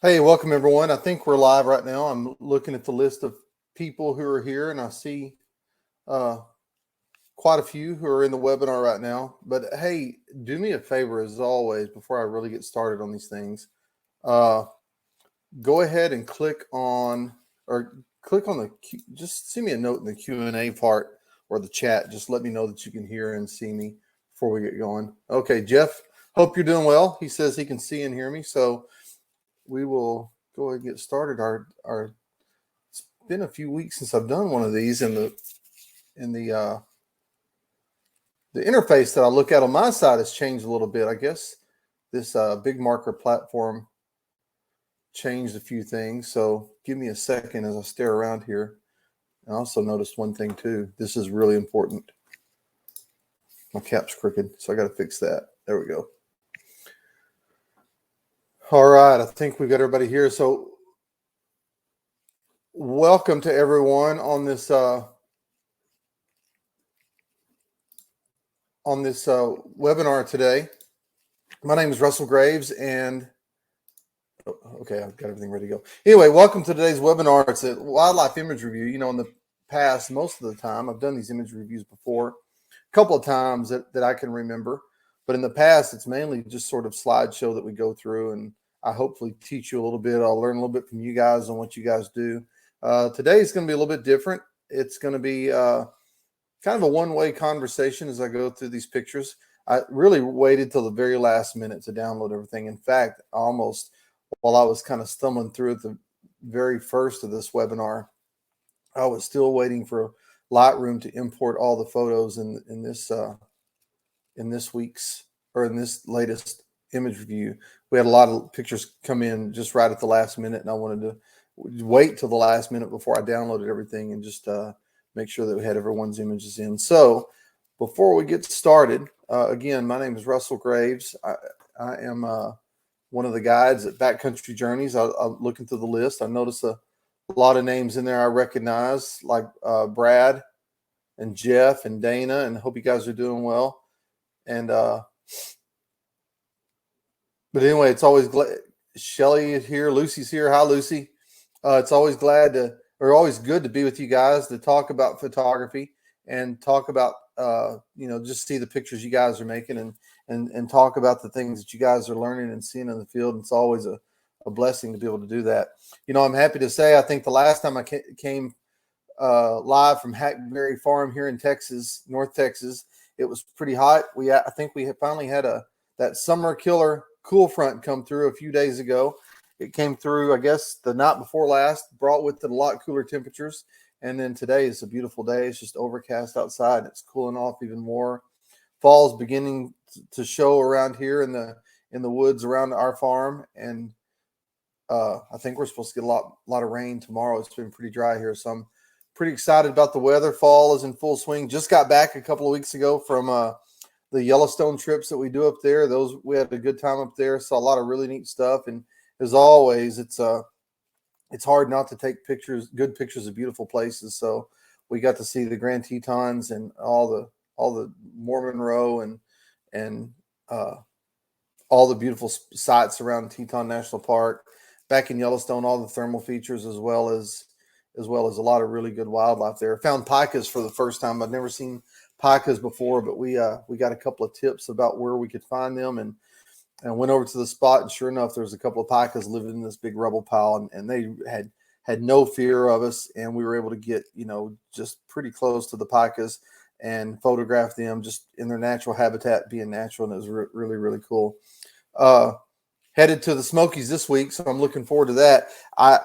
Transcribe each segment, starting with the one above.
Hey, welcome everyone. I think we're live right now. I'm looking at the list of people who are here, and I see uh, quite a few who are in the webinar right now. But hey, do me a favor as always before I really get started on these things. Uh, Go ahead and click on just send me a note in the Q&A part or the chat. Just let me know that you can hear and see me before we get going. Okay, Jeff, hope you're doing well. He says he can see and hear me, so we will go ahead and get started. Our It's been a few weeks since I've done one of these, and the interface that I look at on my side has changed a little bit. I guess this big marker platform changed a few things. So give me a second as I stare around here. I also noticed one thing too. This is really important. My cap's crooked, so I got to fix that. There we go. All right, I think we've got everybody here. So welcome to everyone on this webinar today. My name is Russell Graves, and okay, I've got everything ready to go. Anyway, welcome to today's webinar. It's a wildlife image review. You know, in the past, most of the time, I've done these image reviews before, a couple of times that I can remember. But in the past, it's mainly just sort of slideshow that we go through, and I hopefully teach you a little bit. I'll learn a little bit from you guys on what you guys do. Today is going to be a little bit different. It's going to be kind of a one-way conversation as I go through these pictures. I really waited till the very last minute to download everything. In fact, almost while I was kind of stumbling through at the very first of this webinar, I was still waiting for Lightroom to import all the photos in this week's or in this latest image review. We had a lot of pictures come in just right at the last minute, and I wanted to wait till the last minute before I downloaded everything and just make sure that we had everyone's images in. So before we get started, again, my name is Russell Graves. I am one of the guides at Backcountry Journeys. I'm looking through the list. I noticed a lot of names in there I recognize, like Brad and Jeff and Dana, and I hope you guys are doing well. And but anyway, it's always glad Shelly is here. Lucy's here. Hi, Lucy. It's always always good to be with you guys to talk about photography and talk about just see the pictures you guys are making and talk about the things that you guys are learning and seeing in the field. It's always a blessing to be able to do that. You know, I'm happy to say I think the last time I came live from Hackberry Farm here in Texas, North Texas, it was pretty hot. I think we finally had that summer killer cool front come through a few days ago. It came through, I guess, the night before last, brought with it a lot cooler temperatures. And then today is a beautiful day. It's just overcast outside. And it's cooling off even more. Fall's beginning to show around here in the woods around our farm. And I think we're supposed to get a lot of rain tomorrow. It's been pretty dry here. So I'm pretty excited about the weather. Fall is in full swing. Just got back a couple of weeks ago from the Yellowstone trips that we do up there. We had a good time up there. Saw a lot of really neat stuff. And as always, it's hard not to take good pictures of beautiful places. So we got to see the Grand Tetons and all the Mormon Row and all the beautiful sites around Teton National Park. Back in Yellowstone, all the thermal features as well as a lot of really good wildlife there. Found pikas for the first time. I'd never seen pikas before, but we got a couple of tips about where we could find them and went over to the spot, and sure enough, there was a couple of pikas living in this big rubble pile, and they had no fear of us, and we were able to get just pretty close to the pikas and photograph them just in their natural habitat, being natural, and it was really, really cool. Headed to the Smokies this week, so I'm looking forward to that. I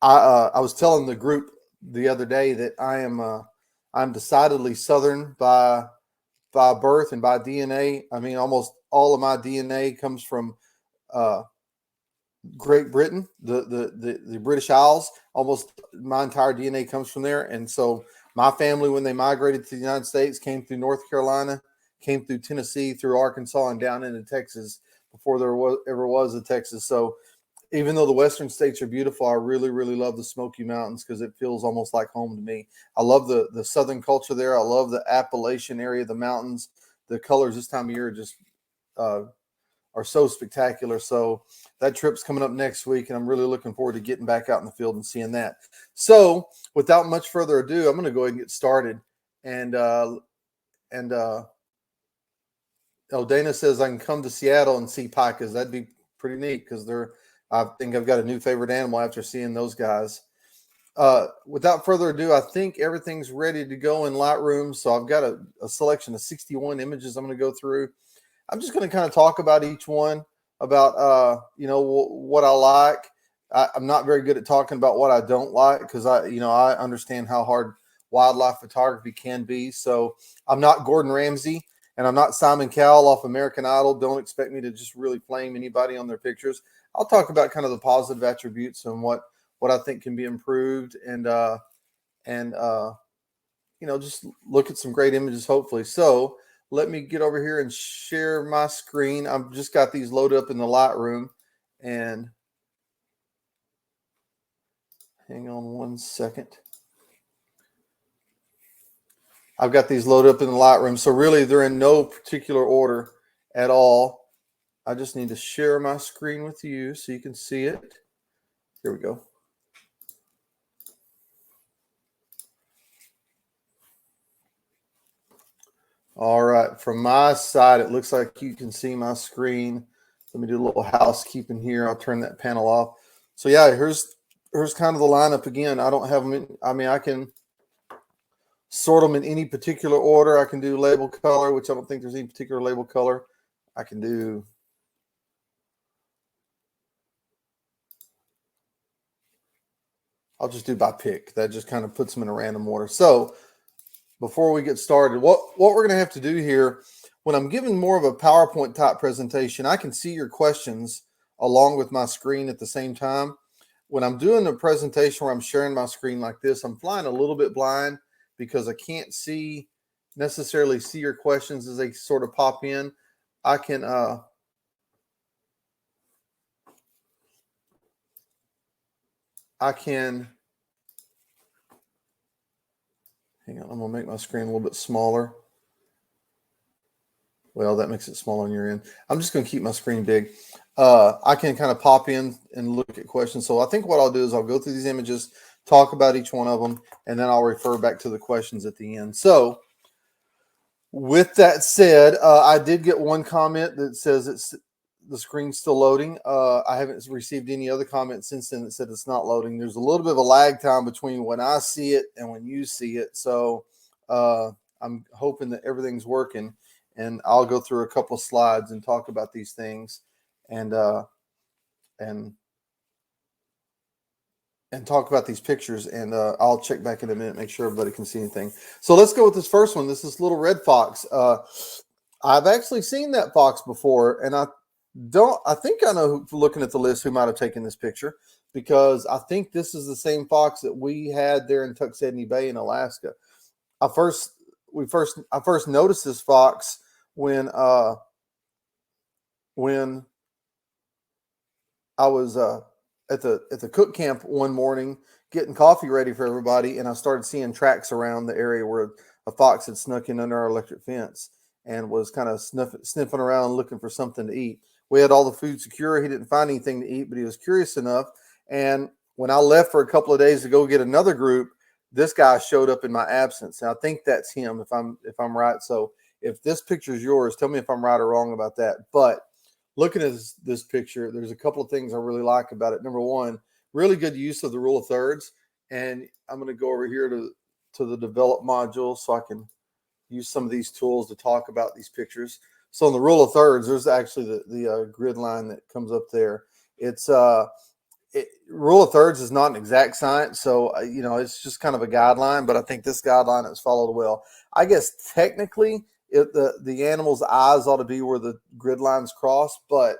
was telling the group the other day that I'm decidedly Southern by birth and by DNA. I mean, almost all of my DNA comes from Great Britain, the British Isles. Almost my entire DNA comes from there. And so my family, when they migrated to the United States, came through North Carolina, came through Tennessee, through Arkansas, and down into Texas before there ever was a Texas. So even though the western states are beautiful, I really, really love the Smoky Mountains because it feels almost like home to me. I love the southern culture there. I love the Appalachian area, the mountains. The colors this time of year just are are so spectacular. So that trip's coming up next week, and I'm really looking forward to getting back out in the field and seeing that. So without much further ado, I'm going to go ahead and get started. And Dana says I can come to Seattle and see pikas. That'd be pretty neat because I think I've got a new favorite animal after seeing those guys. Without further ado, I think everything's ready to go in Lightroom. So I've got a selection of 61 images I'm going to go through. I'm just going to kind of talk about each one, about what I like. I'm not very good at talking about what I don't like because I understand how hard wildlife photography can be. So I'm not Gordon Ramsay and I'm not Simon Cowell off American Idol. Don't expect me to just really flame anybody on their pictures. I'll talk about kind of the positive attributes and what I think can be improved, and just look at some great images, hopefully. So let me get over here and share my screen. I've just got these loaded up in the Lightroom, and hang on one second. I've got these loaded up in the Lightroom. So really they're in no particular order at all. I just need to share my screen with you so you can see it. Here we go. All right, from my side, it looks like you can see my screen. Let me do a little housekeeping here. I'll turn that panel off. So yeah, here's kind of the lineup again. I don't have them I can sort them in any particular order. I can do label color, which I don't think there's any particular label color. I can do I'll just do by pick. That just kind of puts them in a random order. So before we get started, what we're going to have to do here, when I'm giving more of a PowerPoint type presentation, I can see your questions along with my screen at the same time. When I'm doing a presentation where I'm sharing my screen like this, I'm flying a little bit blind because I can't necessarily see your questions as they sort of pop in. I can hang on, I'm gonna make my screen a little bit smaller. Well, that makes it smaller on your end. I'm just gonna keep my screen big. I can kind of pop in and look at questions. So I think what I'll do is I'll go through these images, talk about each one of them, and then I'll refer back to the questions at the end. So with that said, I did get one comment that says the screen's still loading. I haven't received any other comments since then that said it's not loading. There's a little bit of a lag time between when I see it and when you see it. So I'm hoping that everything's working, and I'll go through a couple of slides and talk about these things and talk about these pictures, and I'll check back in a minute, make sure everybody can see anything. So let's go with this first one. This is little red fox. I've actually seen that fox before, and I think I know, looking at the list, who might have taken this picture, because I think this is the same fox that we had there in Tuxedni Bay in Alaska. I first noticed this fox when I was at the cook camp one morning getting coffee ready for everybody, and I started seeing tracks around the area where a fox had snuck in under our electric fence and was kind of sniffing around looking for something to eat. We had all the food secure. He didn't find anything to eat, but he was curious enough. And when I left for a couple of days to go get another group, this guy showed up in my absence. And I think that's him, if I'm right. So if this picture is yours, tell me if I'm right or wrong about that. But looking at this picture, there's a couple of things I really like about it. Number one, really good use of the rule of thirds. And I'm going to go over here to the develop module so I can use some of these tools to talk about these pictures. So in the rule of thirds, there's actually the grid line that comes up there. It's rule of thirds is not an exact science, so it's just kind of a guideline. But I think this guideline is followed well. I guess technically, the animal's eyes ought to be where the grid lines cross, but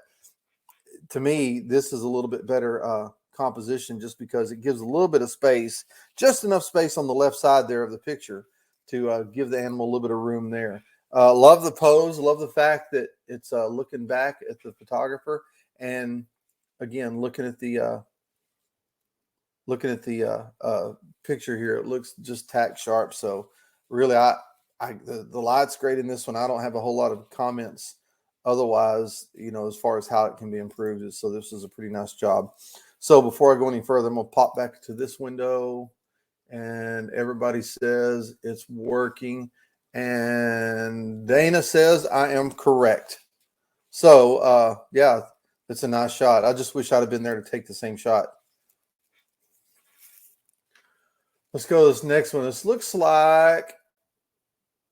to me, this is a little bit better composition, just because it gives a little bit of space, just enough space on the left side there of the picture to give the animal a little bit of room there. Love the pose. Love the fact that it's looking back at the photographer, and again looking at the picture here. It looks just tack sharp. So really, the light's great in this one. I don't have a whole lot of comments otherwise, as far as how it can be improved. So this is a pretty nice job. So before I go any further, I'm going to pop back to this window, and everybody says it's working. And Dana says I am correct. So yeah, it's a nice shot. I just wish I'd have been there to take the same shot. Let's go to this next one. This looks like,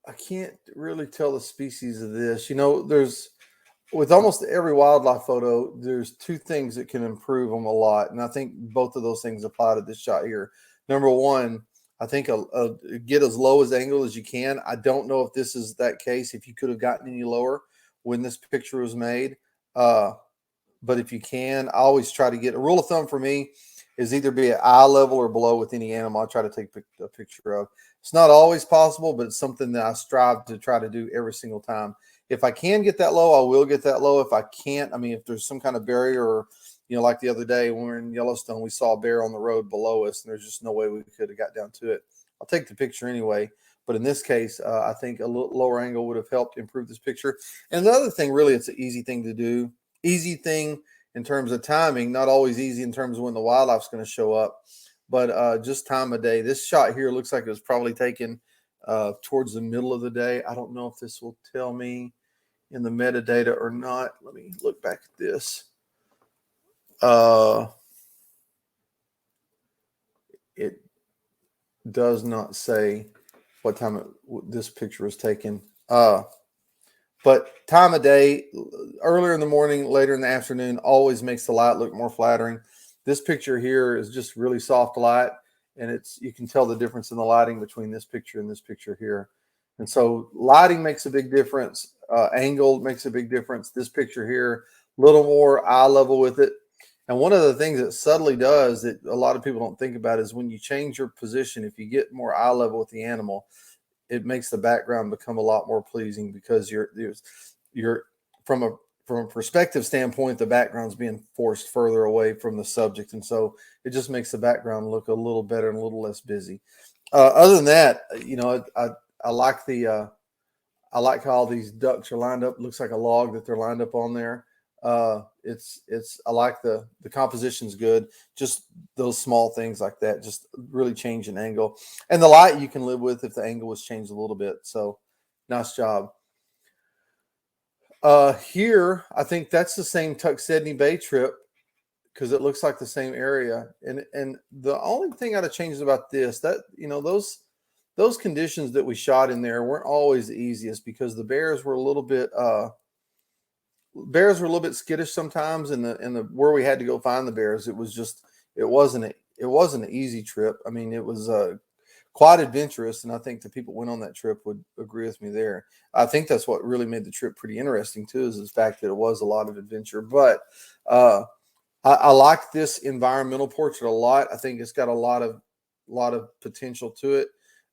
I can't really tell the species of this. There's, with almost every wildlife photo, there's two things that can improve them a lot. And I think both of those things apply to this shot here. Number one, I think get as low as angle as you can. I don't know if this is that case, if you could have gotten any lower when this picture was made. But if you can, I always try to get, a rule of thumb for me is either be at eye level or below with any animal I try to take a picture of. It's not always possible, but it's something that I strive to try to do every single time. If I can get that low, I will get that low. If I can't, if there's some kind of barrier, or, like the other day when we were in Yellowstone, we saw a bear on the road below us, and there's just no way we could have got down to it. I'll take the picture anyway. But in this case, I think a little lower angle would have helped improve this picture. And the other thing, really, it's an easy thing to do. Easy thing in terms of timing, not always easy in terms of when the wildlife's going to show up, but just time of day. This shot here looks like it was probably taken towards the middle of the day. I don't know if this will tell me in the metadata or not. Let me look back at this. It does not say what time this picture was taken. But time of day, earlier in the morning, later in the afternoon, always makes the light look more flattering. This picture here is just really soft light, and you can tell the difference in the lighting between this picture and this picture here. And so lighting makes a big difference. Angle makes a big difference. This picture here, a little more eye level with it. And one of the things that subtly does that a lot of people don't think about is when you change your position, if you get more eye level with the animal, it makes the background become a lot more pleasing, because you're from a perspective standpoint, the background's being forced further away from the subject. And so it just makes the background look a little better and a little less busy. Other than that, I like I like how all these ducks are lined up. It looks like a log that they're lined up on there. I like the composition's good. Just those small things like that, just really change an angle. And the light you can live with if the angle was changed a little bit. So nice job. Here, I think that's the same Tuxedni Bay trip, because it looks like the same area. And the only thing I'd have changed about this, that, those conditions that we shot in there weren't always the easiest, because the bears were a little bit skittish sometimes, and the where we had to go find the bears, it wasn't an easy trip. It was quite adventurous, and I think the people who went on that trip would agree with me there. I think that's what really made the trip pretty interesting too, is the fact that it was a lot of adventure. But I like this environmental portrait a lot. I think it's got a lot of potential to it.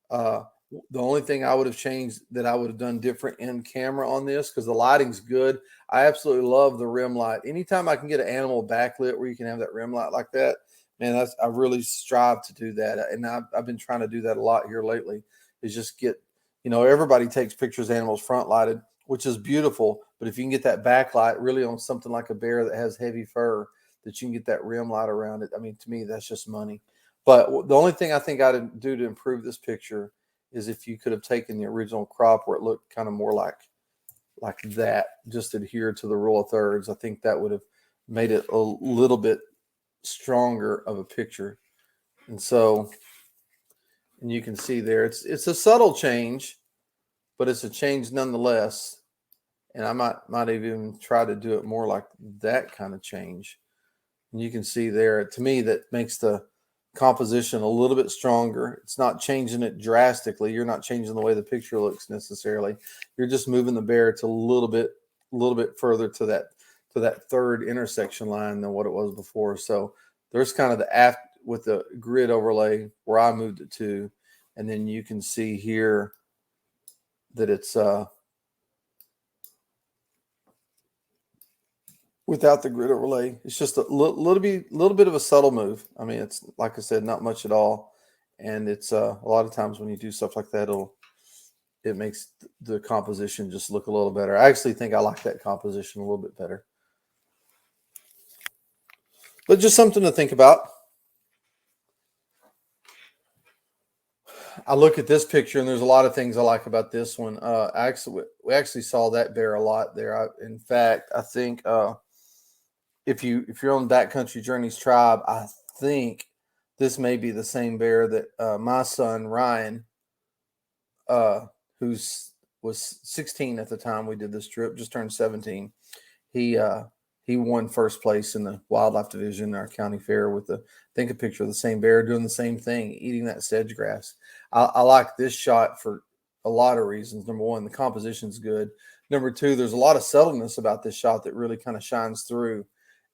The only thing I would have changed, that I would have done different in camera on this, because the lighting's good. I absolutely love the rim light. Anytime I can get an animal backlit where you can have that rim light like that, man, I really strive to do that. And I've been trying to do that a lot here lately, is just get, everybody takes pictures of animals front lighted, which is beautiful. But if you can get that backlight really on something like a bear that has heavy fur, that you can get that rim light around it, to me, that's just money. But the only thing I think I'd do to improve this picture is if you could have taken the original crop where it looked kind of more like that, just adhere to the rule of thirds. I think that would have made it a little bit stronger of a picture. And you can see there, it's a subtle change, but it's a change nonetheless. And I might even try to do it more like that kind of change. And you can see there, to me, that makes the composition a little bit stronger. It's not changing it drastically. You're not changing the way the picture looks necessarily. You're just moving the bear to a little bit further to that third intersection line than what it was before. So there's kind of the with the grid overlay where I moved it to, and then you can see here that it's without the grid overlay. It's just a little bit of a subtle move. It's, like I said, not much at all. And it's a lot of times when you do stuff like that, it makes the composition just look a little better. I actually think I like that composition a little bit better. But just something to think about. I look at this picture, and there's a lot of things I like about this one. We actually saw that bear a lot there. In fact, I think if you're on Backcountry Journeys Tribe, I think this may be the same bear that my son Ryan, who's was 16 at the time we did this trip, just turned 17. He won first place in the wildlife division in our county fair with I think a picture of the same bear doing the same thing, eating that sedge grass. I like this shot for a lot of reasons. Number one, the composition's good. Number two, there's a lot of subtleness about this shot that really kind of shines through.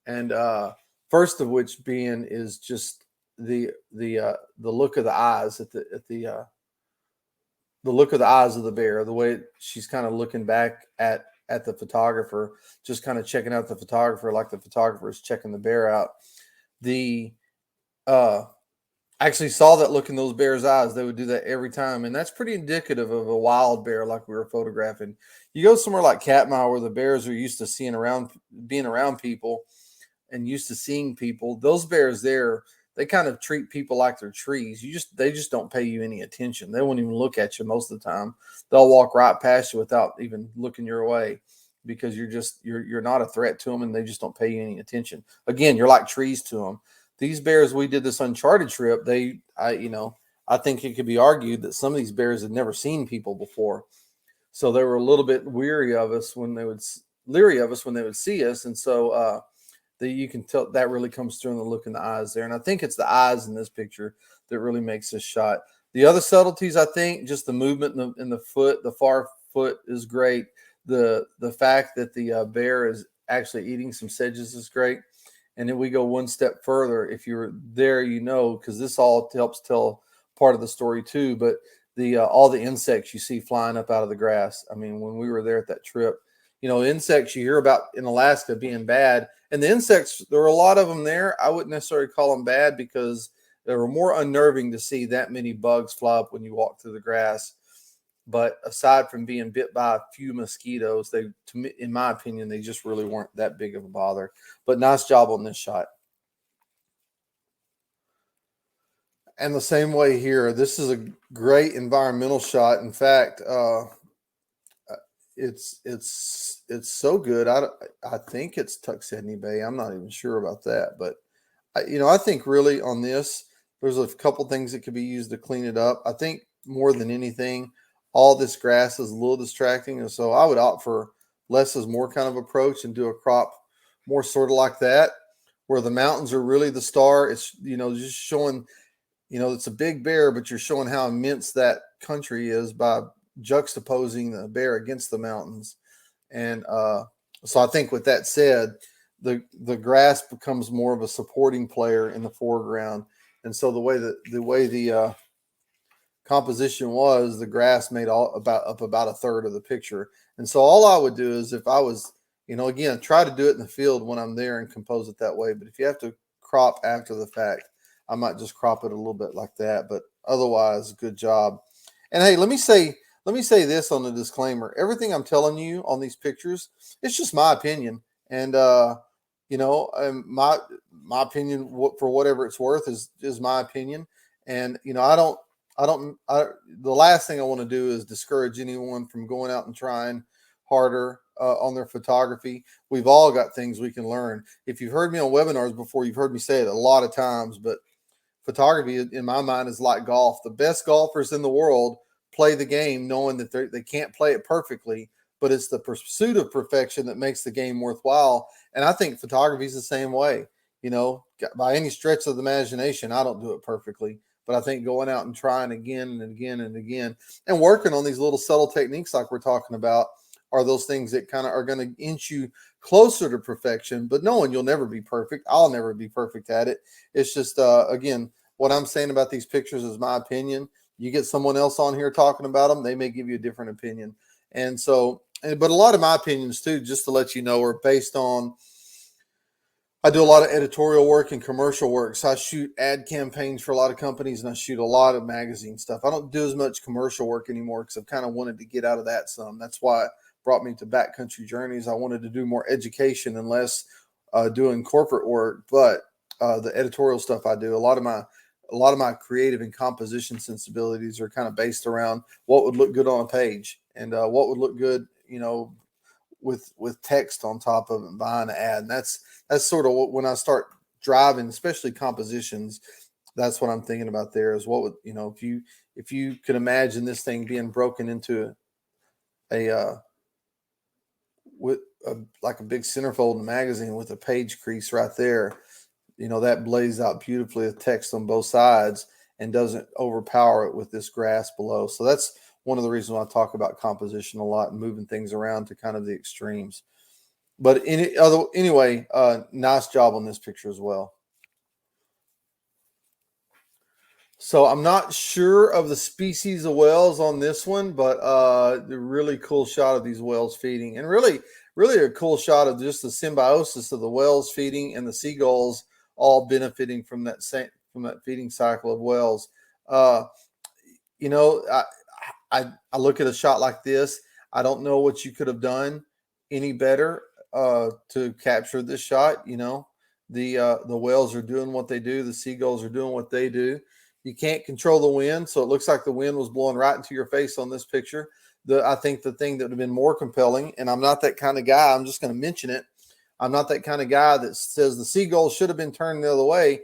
And first of which being is just the look of the eyes at the look of the eyes of the bear, the way she's kind of looking back at the photographer, just kind of checking out the photographer like the photographer is checking the bear out. I actually saw that look in those bears' eyes. They would do that every time, and that's pretty indicative of a wild bear like we were photographing. You go somewhere like Katmai where the bears are used to being around people and used to seeing people. Those bears there, they kind of treat people like they're trees. They just don't pay you any attention. They won't even look at you most of the time. They'll walk right past you without even looking your way because you're not a threat to them, and they just don't pay you any attention. Again, you're like trees to them. These bears, we did this Uncharted trip. I think it could be argued that some of these bears had never seen people before, so they were a little bit leery of us when they would see us, and so you can tell that really comes through in the look in the eyes there. And I think it's the eyes in this picture that really makes this shot. The other subtleties, I think, just the movement in the foot, the far foot is great. The fact that the bear is actually eating some sedges is great. And then we go one step further. If you're there, because this all helps tell part of the story too. But all the insects you see flying up out of the grass. I mean, when we were there at that trip, insects you hear about in Alaska being bad. And the insects, there were a lot of them there. I wouldn't necessarily call them bad because they were more unnerving to see that many bugs fly up when you walk through the grass. But aside from being bit by a few mosquitoes, in my opinion, they just really weren't that big of a bother. But nice job on this shot. And the same way here, this is a great environmental shot. In fact, it's so good. I think it's Tuxedni Bay. I'm not even sure about that, but I think really on this, there's a couple things that could be used to clean it up. I think more than anything, all this grass is a little distracting, and so I would opt for less is more kind of approach and do a crop more sort of like that, where the mountains are really the star. It's just showing, it's a big bear, but you're showing how immense that country is by juxtaposing the bear against the mountains. And so I think with that said, the grass becomes more of a supporting player in the foreground. And so the way the composition was, the grass made about a third of the picture. And so all I would do is, if I was, again, try to do it in the field when I'm there and compose it that way. But if you have to crop after the fact, I might just crop it a little bit like that. But otherwise, good job. And hey, let me say this on the disclaimer. Everything I'm telling you on these pictures, it's just my opinion. And, my opinion, for whatever it's worth, is my opinion. And, the last thing I want to do is discourage anyone from going out and trying harder on their photography. We've all got things we can learn. If you've heard me on webinars before, you've heard me say it a lot of times, but photography in my mind is like golf. The best golfers in the world play the game knowing that they can't play it perfectly, but it's the pursuit of perfection that makes the game worthwhile. And I think photography is the same way. By any stretch of the imagination, I don't do it perfectly, but I think going out and trying again and again and again and working on these little subtle techniques like we're talking about are those things that kind of are going to inch you closer to perfection, but knowing you'll never be perfect. I'll never be perfect at it. It's just, again, what I'm saying about these pictures is my opinion. You get someone else on here talking about them, they may give you a different opinion. And so, but a lot of my opinions too, just to let you know, are based on I do a lot of editorial work and commercial work. So I shoot ad campaigns for a lot of companies and I shoot a lot of magazine stuff. I don't do as much commercial work anymore because I've kind of wanted to get out of that some. That's why it brought me to Backcountry Journeys. I wanted to do more education and less doing corporate work. But the editorial stuff I do, a lot of my creative and composition sensibilities are kind of based around what would look good on a page and what would look good, with text on top of it behind an ad. And that's sort of what, when I start driving, especially compositions, that's what I'm thinking about there is what would, if you could imagine this thing being broken into a with like a big centerfold magazine with a page crease right there, that blazes out beautifully with text on both sides and doesn't overpower it with this grass below. So that's one of the reasons why I talk about composition a lot and moving things around to kind of the extremes. But anyway, nice job on this picture as well. So I'm not sure of the species of whales on this one, but the really cool shot of these whales feeding, and really a cool shot of just the symbiosis of the whales feeding and the seagulls all benefiting from that feeding cycle of whales. Uh, you know, I look at a shot like this. I don't know what you could have done any better to capture this shot. The whales are doing what they do. The seagulls are doing what they do. You can't control the wind, so it looks like the wind was blowing right into your face on this picture. I think the thing that would have been more compelling, and I'm not that kind of guy. I'm just going to mention it. I'm not that kind of guy that says the seagulls should have been turned the other way.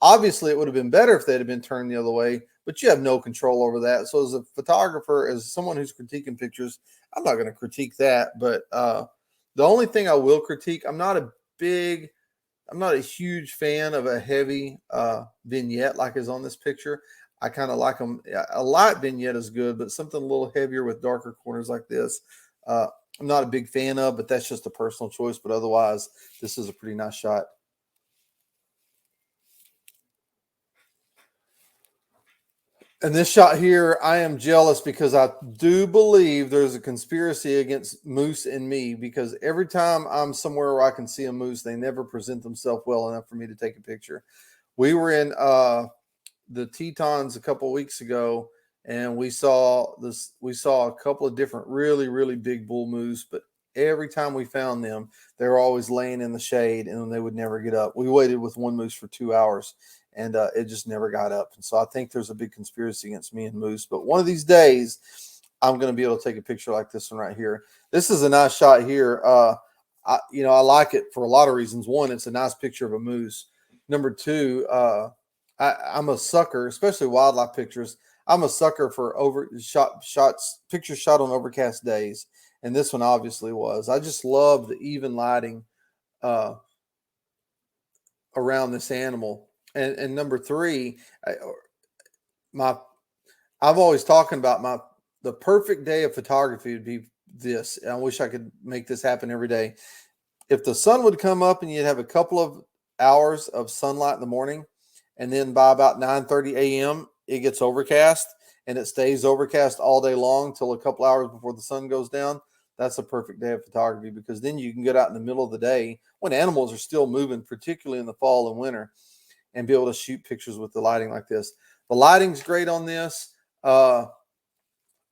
Obviously, it would have been better if they'd have been turned the other way, but you have no control over that. So, as a photographer, as someone who's critiquing pictures, I'm not going to critique that. But the only thing I will critique, I'm not a huge fan of a heavy vignette like is on this picture. I kind of like them. A light vignette is good, but something a little heavier with darker corners like this, I'm not a big fan of, but that's just a personal choice. But otherwise, this is a pretty nice shot. And this shot here, I am jealous because I do believe there's a conspiracy against moose and me because every time I'm somewhere where I can see a moose, they never present themselves well enough for me to take a picture. We were in the Tetons a couple of weeks ago, and we saw a couple of different really, really big bull moose, but every time we found them, they were always laying in the shade and they would never get up. We waited with one moose for 2 hours and it just never got up. And so I think there's a big conspiracy against me and moose. But one of these days, I'm going to be able to take a picture like this one right here. This is a nice shot here. I like it for a lot of reasons. One, it's a nice picture of a moose. Number two, I'm a sucker, especially wildlife pictures. I'm a sucker for pictures shot on overcast days, and this one obviously was. I just love the even lighting uh, around this animal. And number three, my I've always talking about the perfect day of photography would be this. And I wish I could make this happen every day. If the sun would come up and you'd have a couple of hours of sunlight in the morning, and then by about 9:30 a.m. it gets overcast and it stays overcast all day long till a couple hours before the sun goes down. That's a perfect day of photography because then you can get out in the middle of the day when animals are still moving, particularly in the fall and winter, and be able to shoot pictures with the lighting like this. The lighting's great on this. I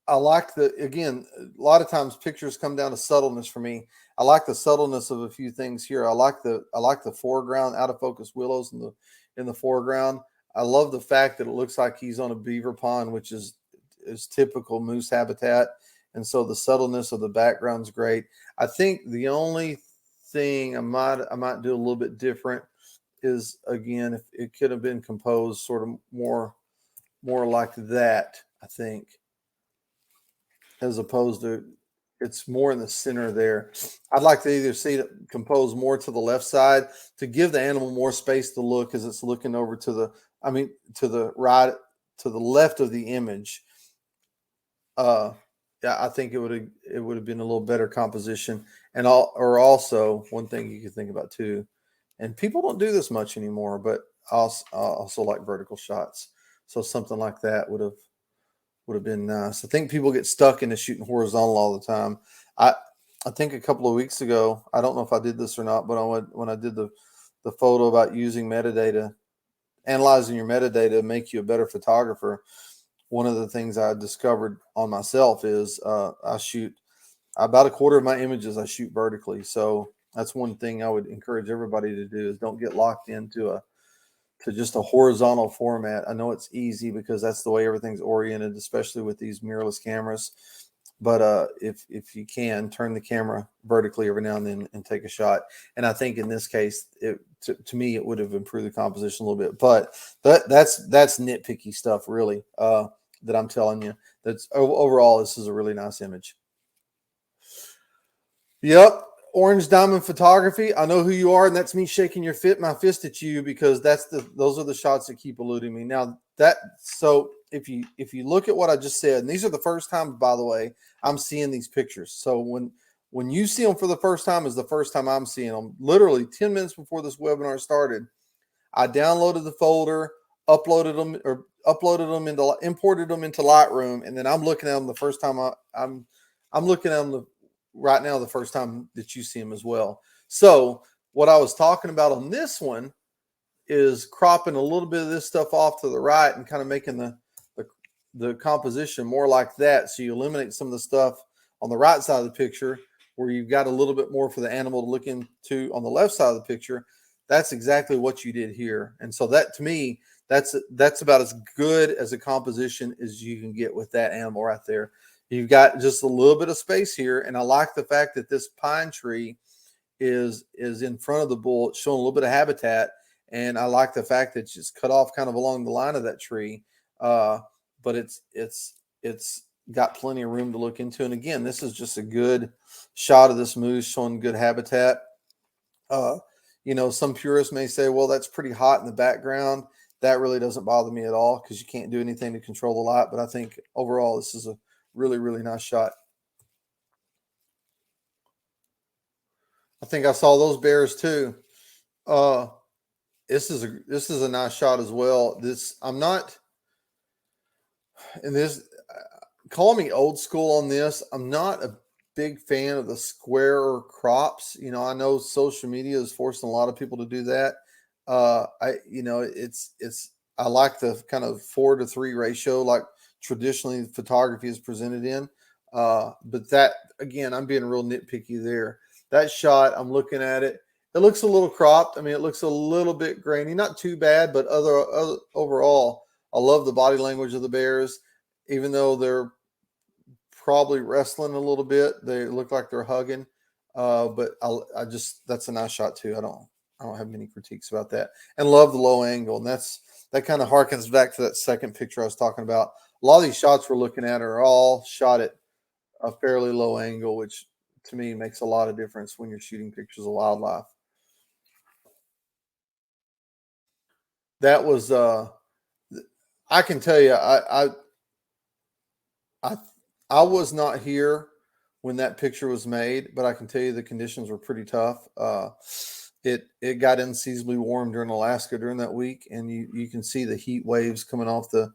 like again, a lot of times pictures come down to subtleness for me. I like the subtleness of a few things here. I like the foreground out of focus willows in the foreground. I love the fact that it looks like he's on a beaver pond, which is typical moose habitat. And so the subtleness of the background's great. I think the only thing I might do a little bit different is, again, if it could have been composed sort of more like that, I think, as opposed to it's more in the center there. I'd like to either see it composed more to the left side to give the animal more space to look as it's looking over to the right, to the left of the image. Yeah, I think it would have been a little better composition. Or also one thing you could think about too, and people don't do this much anymore, but I also like vertical shots. So something like that would have been nice. I think people get stuck into shooting horizontal all the time. I I think a couple of weeks ago, I don't know if I did this or not, but when I did the the photo about using metadata, analyzing your metadata to make you a better photographer. One of the things I discovered on myself is I shoot about a quarter of my images I shoot vertically. So that's one thing I would encourage everybody to do, is don't get locked into just a horizontal format. I know it's easy because that's the way everything's oriented, especially with these mirrorless cameras. But if you can, turn the camera vertically every now and then and take a shot. And I think in this case, to me, it would have improved the composition a little bit. But that's nitpicky stuff, really, that I'm telling you. That's overall, this is a really nice image. Yep. Orange Diamond Photography. I know who you are, and that's me shaking my fist at you, because those are the shots that keep eluding me. Now so if you look at what I just said, and these are the first time, by the way, I'm seeing these pictures. So when you see them for the first time is the first time I'm seeing them. Literally 10 minutes before this webinar started, I downloaded the folder, imported them into Lightroom, and then I'm looking at them the first time I'm looking at them right now, the first time that you see them as well. So what I was talking about on this one is cropping a little bit of this stuff off to the right and kind of making the composition more like that. So you eliminate some of the stuff on the right side of the picture where you've got a little bit more for the animal to look into on the left side of the picture. That's exactly what you did here. And so that, to me, that's about as good as a composition as you can get with that animal right there. You've got just a little bit of space here, and I like the fact that this pine tree is in front of the bull. It's showing a little bit of habitat, and I like the fact that it's just cut off kind of along the line of that tree. But it's got plenty of room to look into. And again, this is just a good shot of this moose showing good habitat. Some purists may say, well, that's pretty hot in the background. That really doesn't bother me at all, because you can't do anything to control the light. But I think overall, this is a really, really nice shot. I think I saw those bears too. This is a nice shot as well. Call me old school on this. I'm not a big fan of the square crops. I know social media is forcing a lot of people to do that. I like the kind of 4:3 ratio, like traditionally photography is presented in. But that, again, I'm being real nitpicky there. That shot, I'm looking at it. It looks a little cropped. I mean, it looks a little bit grainy, not too bad, but overall, I love the body language of the bears, even though they're probably wrestling a little bit. They look like they're hugging. But that's a nice shot too. I don't have many critiques about that, and love the low angle. And that kind of harkens back to that second picture I was talking about. A lot of these shots we're looking at are all shot at a fairly low angle, which to me makes a lot of difference when you're shooting pictures of wildlife. That was, I can tell you, I was not here when that picture was made, but I can tell you the conditions were pretty tough. It got unseasonably warm during Alaska during that week, and you can see the heat waves coming off the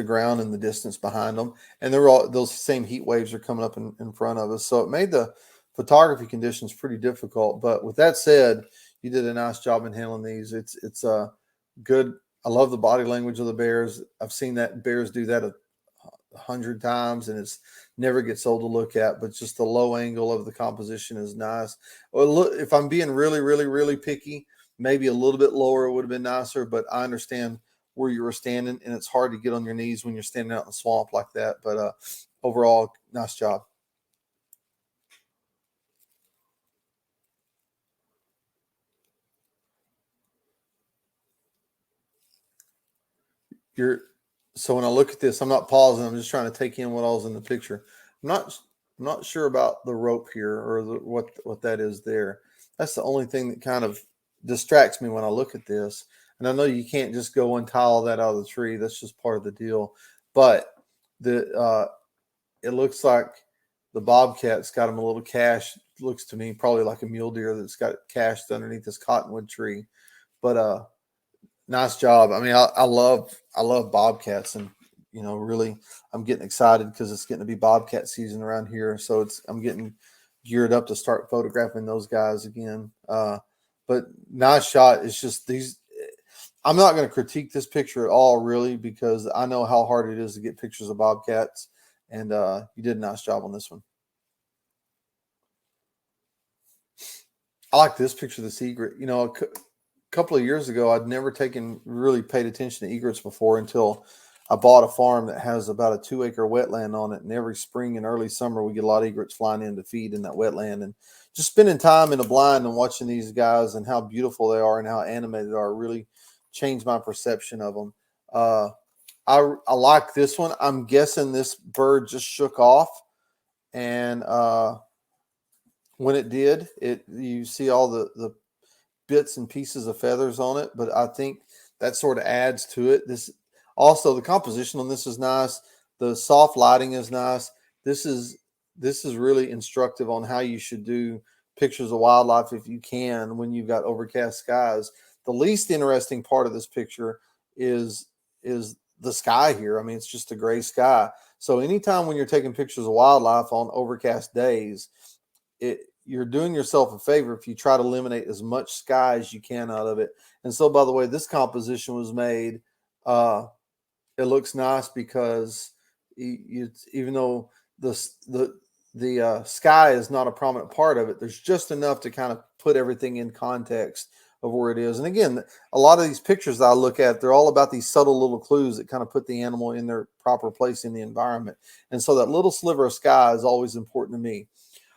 ground in the distance behind them, and those same heat waves are coming up in front of us. So it made the photography conditions pretty difficult. But with that said, you did a nice job in handling these. It's good. I love the body language of the bears. I've seen that bears do that 100 times, and it's never gets old to look at. But just the low angle of the composition is nice. Well, look, if I'm being really, really, really picky, maybe a little bit lower would have been nicer. But I understand where you were standing, and it's hard to get on your knees when you're standing out in the swamp like that. But overall, nice job. So when I look at this, I'm not pausing. I'm just trying to take in what all's in the picture. I'm not sure about the rope here, or what that is there. That's the only thing that kind of distracts me when I look at this. And I know you can't just go and tie all that out of the tree. That's just part of the deal. But it looks like the bobcat's got him a little cached. Looks to me probably like a mule deer that's got cached underneath this cottonwood tree. But nice job. I mean, I love bobcats, and really, I'm getting excited because it's getting to be bobcat season around here. So I'm getting geared up to start photographing those guys again. But nice shot. It's just these. I'm not going to critique this picture at all, really, because I know how hard it is to get pictures of bobcats, and you did a nice job on this one. I like this picture of this egret. You know, a couple of years ago, I'd never really paid attention to egrets before until I bought a farm that has about a 2-acre wetland on it. And every spring and early summer, we get a lot of egrets flying in to feed in that wetland. And just spending time in the blind and watching these guys and how beautiful they are and how animated they are really changed my perception of them. I like this one. I'm guessing this bird just shook off, and when it did, you see all the bits and pieces of feathers on it, but I think that sort of adds to it. This also, the composition on this is nice. The soft lighting is nice. This is really instructive on how you should do pictures of wildlife if you can when you've got overcast skies. The least interesting part of this picture is the sky here. I mean, it's just a gray sky. So anytime when you're taking pictures of wildlife on overcast days, you're doing yourself a favor if you try to eliminate as much sky as you can out of it. And so, by the way, this composition was made. It looks nice because even though the sky is not a prominent part of it, there's just enough to kind of put everything in context of where it is. And again, a lot of these pictures that I look at, they're all about these subtle little clues that kind of put the animal in their proper place in the environment. And so that little sliver of sky is always important to me.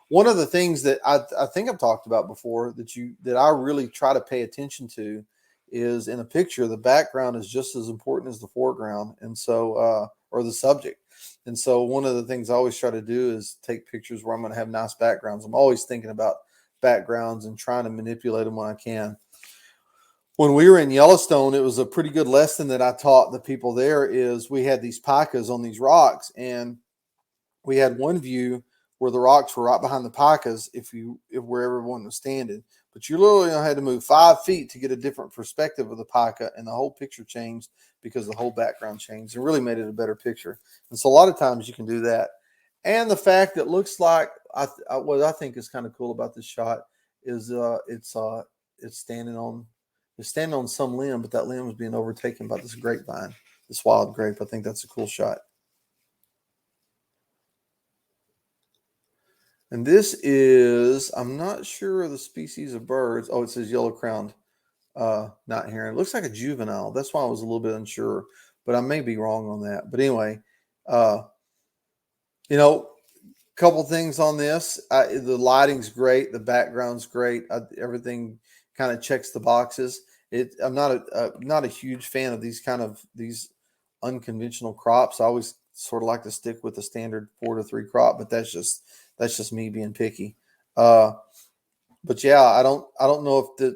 One of the things that I think I've talked about before that I really try to pay attention to is in a picture, the background is just as important as the foreground. And so, or the subject. And so one of the things I always try to do is take pictures where I'm going to have nice backgrounds. I'm always thinking about backgrounds and trying to manipulate them when I can. When we were in Yellowstone, it was a pretty good lesson that I taught the people there is we had these picas on these rocks, and we had one view where the rocks were right behind the picas if where everyone was standing. But you literally had to move 5 feet to get a different perspective of the pica, and the whole picture changed because the whole background changed. It really made it a better picture. And so a lot of times you can do that. And the fact that it looks like what I think is kind of cool about this shot is it's standing on some limb, but that limb is being overtaken by this grapevine, this wild grape. I think that's a cool shot. And this is, I'm not sure of the species of birds. Oh, it says yellow-crowned night heron. It looks like a juvenile. That's why I was a little bit unsure, but I may be wrong on that. But anyway, couple things on this. The lighting's great. The background's great. Everything kind of checks the boxes. I'm not a huge fan of these unconventional crops. I always sort of like to stick with the standard 4-3 crop, but that's just me being picky. But yeah, I don't know if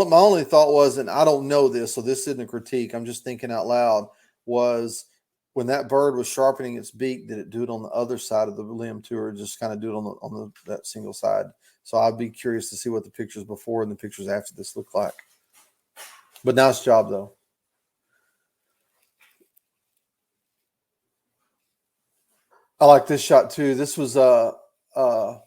my only thought was, and I don't know this, so this isn't a critique, I'm just thinking out loud, was when that bird was sharpening its beak, did it do it on the other side of the limb too, or just kind of do it on that single side? So I'd be curious to see what the pictures before and the pictures after this look like. But nice job though. I like this shot too. This was I'm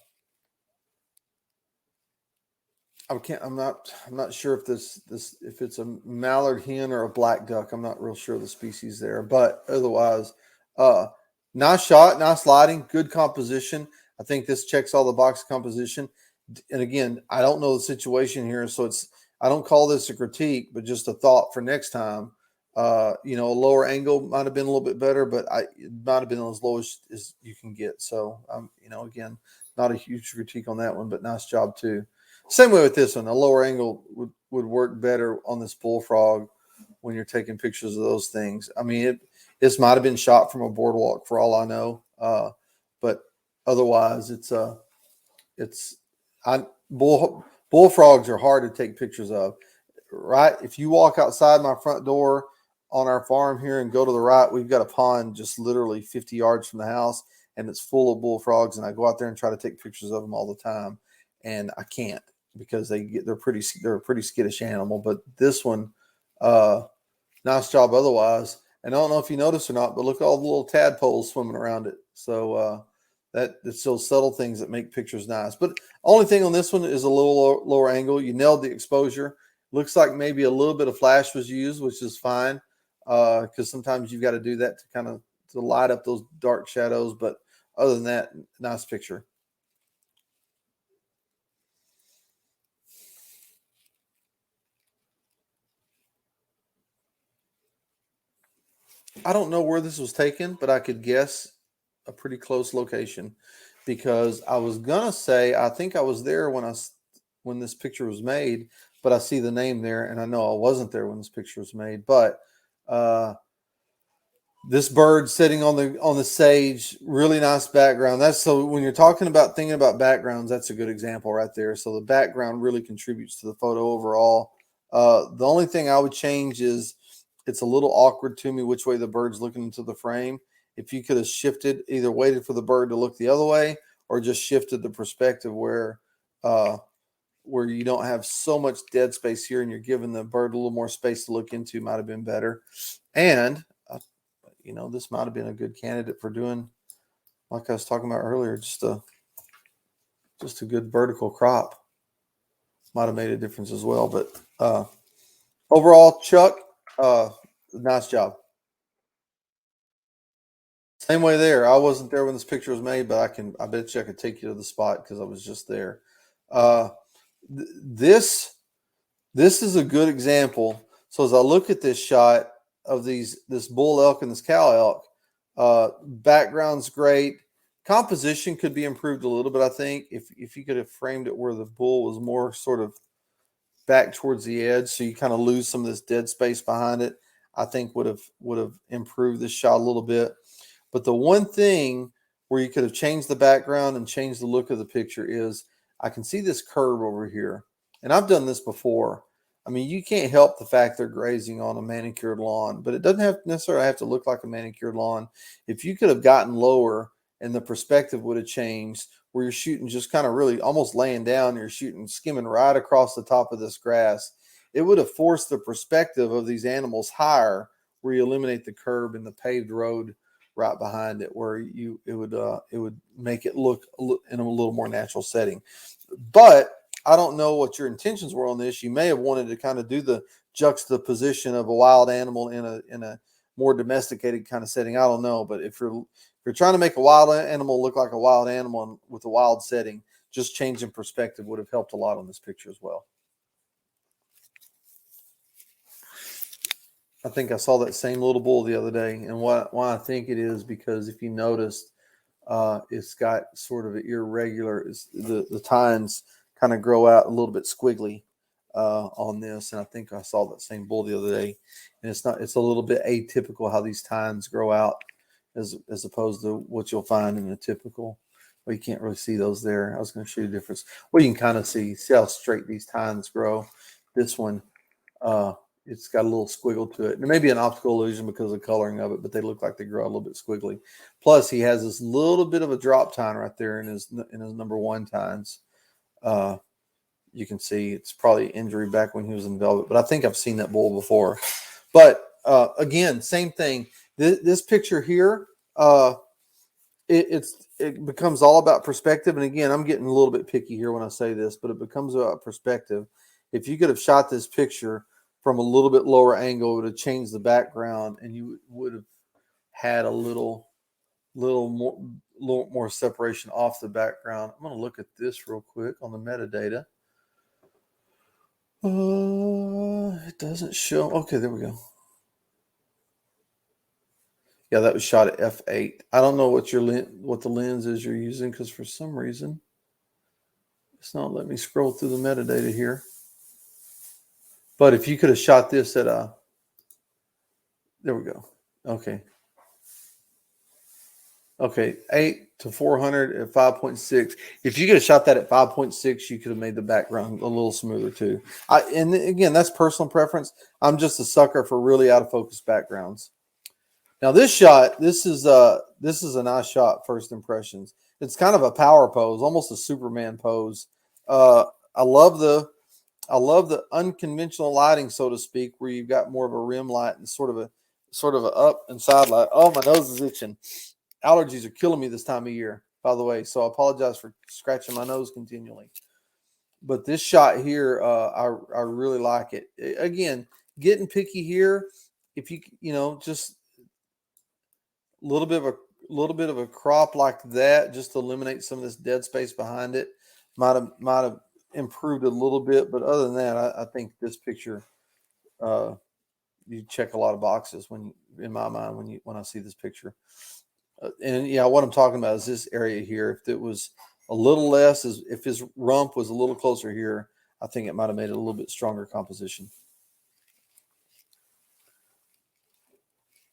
not sure if if it's a mallard hen or a black duck. I'm not real sure of the species there, but otherwise, nice shot, nice lighting, good composition. I think this checks all the box composition. And again, I don't know the situation here, so I don't call this a critique, but just a thought for next time. A lower angle might have been a little bit better, but it might have been as low as you can get. So, again, not a huge critique on that one, but nice job too. Same way with this one. A lower angle would work better on this bullfrog when you're taking pictures of those things. I mean, this might have been shot from a boardwalk for all I know, but otherwise, bullfrogs are hard to take pictures of. Right? If you walk outside my front door on our farm here and go to the right, we've got a pond just literally 50 yards from the house, and it's full of bullfrogs. And I go out there and try to take pictures of them all the time, and I can't because they're a pretty skittish animal. But this one, nice job otherwise. And I don't know if you noticed or not, but look at all the little tadpoles swimming around it. So It's those subtle things that make pictures nice. But only thing on this one is a little lower angle. You nailed the exposure. Looks like maybe a little bit of flash was used, which is fine, because sometimes you've got to do that to kind of to light up those dark shadows. But other than that, nice picture. I don't know where this was taken, but I could guess a pretty close location because I was gonna say I think I was there when this picture was made, but I see the name there, and I know I wasn't there when this picture was made. But uh, this bird sitting on the sage, really nice background. That's so when you're talking about thinking about backgrounds, that's a good example right there. So the background really contributes to the photo overall. The only thing I would change is it's a little awkward to me which way the bird's looking into the frame. If you could have shifted, either waited for the bird to look the other way or just shifted the perspective uh, where you don't have so much dead space here and you're giving the bird a little more space to look into, might have been better. And this might have been a good candidate for doing, like I was talking about earlier, just a good vertical crop might have made a difference as well. But overall, Chuck, nice job. Same way there. I wasn't there when this picture was made, but I bet you I could take you to the spot because I was just there. Uh, this is a good example. So as I look at this shot of this bull elk and this cow elk, background's great. Composition could be improved a little bit, I think, if you could have framed it where the bull was more sort of back towards the edge, so you kind of lose some of this dead space behind it. I think would have improved this shot a little bit. But the one thing where you could have changed the background and changed the look of the picture is I can see this curve over here, and I've done this before. I mean, you can't help the fact they're grazing on a manicured lawn, but it doesn't have necessarily have to look like a manicured lawn. If you could have gotten lower and the perspective would have changed, where you're shooting just kind of really almost laying down, you're shooting, skimming right across the top of this grass, it would have forced the perspective of these animals higher, where you eliminate the curb and the paved road right behind it, where it would make it look in a little more natural setting. But I don't know what your intentions were on this. You may have wanted to kind of do the juxtaposition of a wild animal in a more domesticated kind of setting. I don't know, but if you're trying to make a wild animal look like a wild animal with a wild setting, just changing perspective would have helped a lot on this picture as well. I think I saw that same little bull the other day, and why I think it is because if you noticed, it's got sort of an irregular. The tines kind of grow out a little bit squiggly on this, and I think I saw that same bull the other day, and it's a little bit atypical how these tines grow out as opposed to what you'll find in a typical. Well, you can't really see those there. I was going to show you the difference. Well, you can kind of see how straight these tines grow. This one, uh, it's got a little squiggle to it. And it may be an optical illusion because of the coloring of it, but they look like they grow a little bit squiggly. Plus, he has this little bit of a drop tine right there in his number one tines. You can see it's probably injury back when he was in velvet, but I think I've seen that bull before. But again, same thing. This picture here, it becomes all about perspective. And again, I'm getting a little bit picky here when I say this, but it becomes about perspective. If you could have shot this picture from a little bit lower angle, it would have changed the background, and you would have had a little more separation off the background. I'm going to look at this real quick on the metadata. It doesn't show. Okay, there we go. Yeah, that was shot at f8. I don't know what the lens is you're using because for some reason it's not letting me scroll through the metadata here. But if you could have shot this at there we go. Okay. Okay, 8 to 400 at 5.6. If you could have shot that at 5.6, you could have made the background a little smoother too. And again, that's personal preference. I'm just a sucker for really out of focus backgrounds. Now this shot, this is a nice shot. First impressions. It's kind of a power pose, almost a Superman pose. I love the unconventional lighting, so to speak, where you've got more of a rim light and sort of a up and side light. Oh, my nose is itching. Allergies are killing me this time of year. by the way. So I apologize for scratching my nose continually. But this shot here, I really like it. Again, getting picky here. If just a little bit of a crop like that, just to eliminate some of this dead space behind it, might have improved a little bit. But other than that, I think this picture, uh, you check a lot of boxes in my mind, when I see this picture. And yeah, what I'm talking about is this area here. If it was a little less, if his rump was a little closer here, I think it might have made it a little bit stronger composition.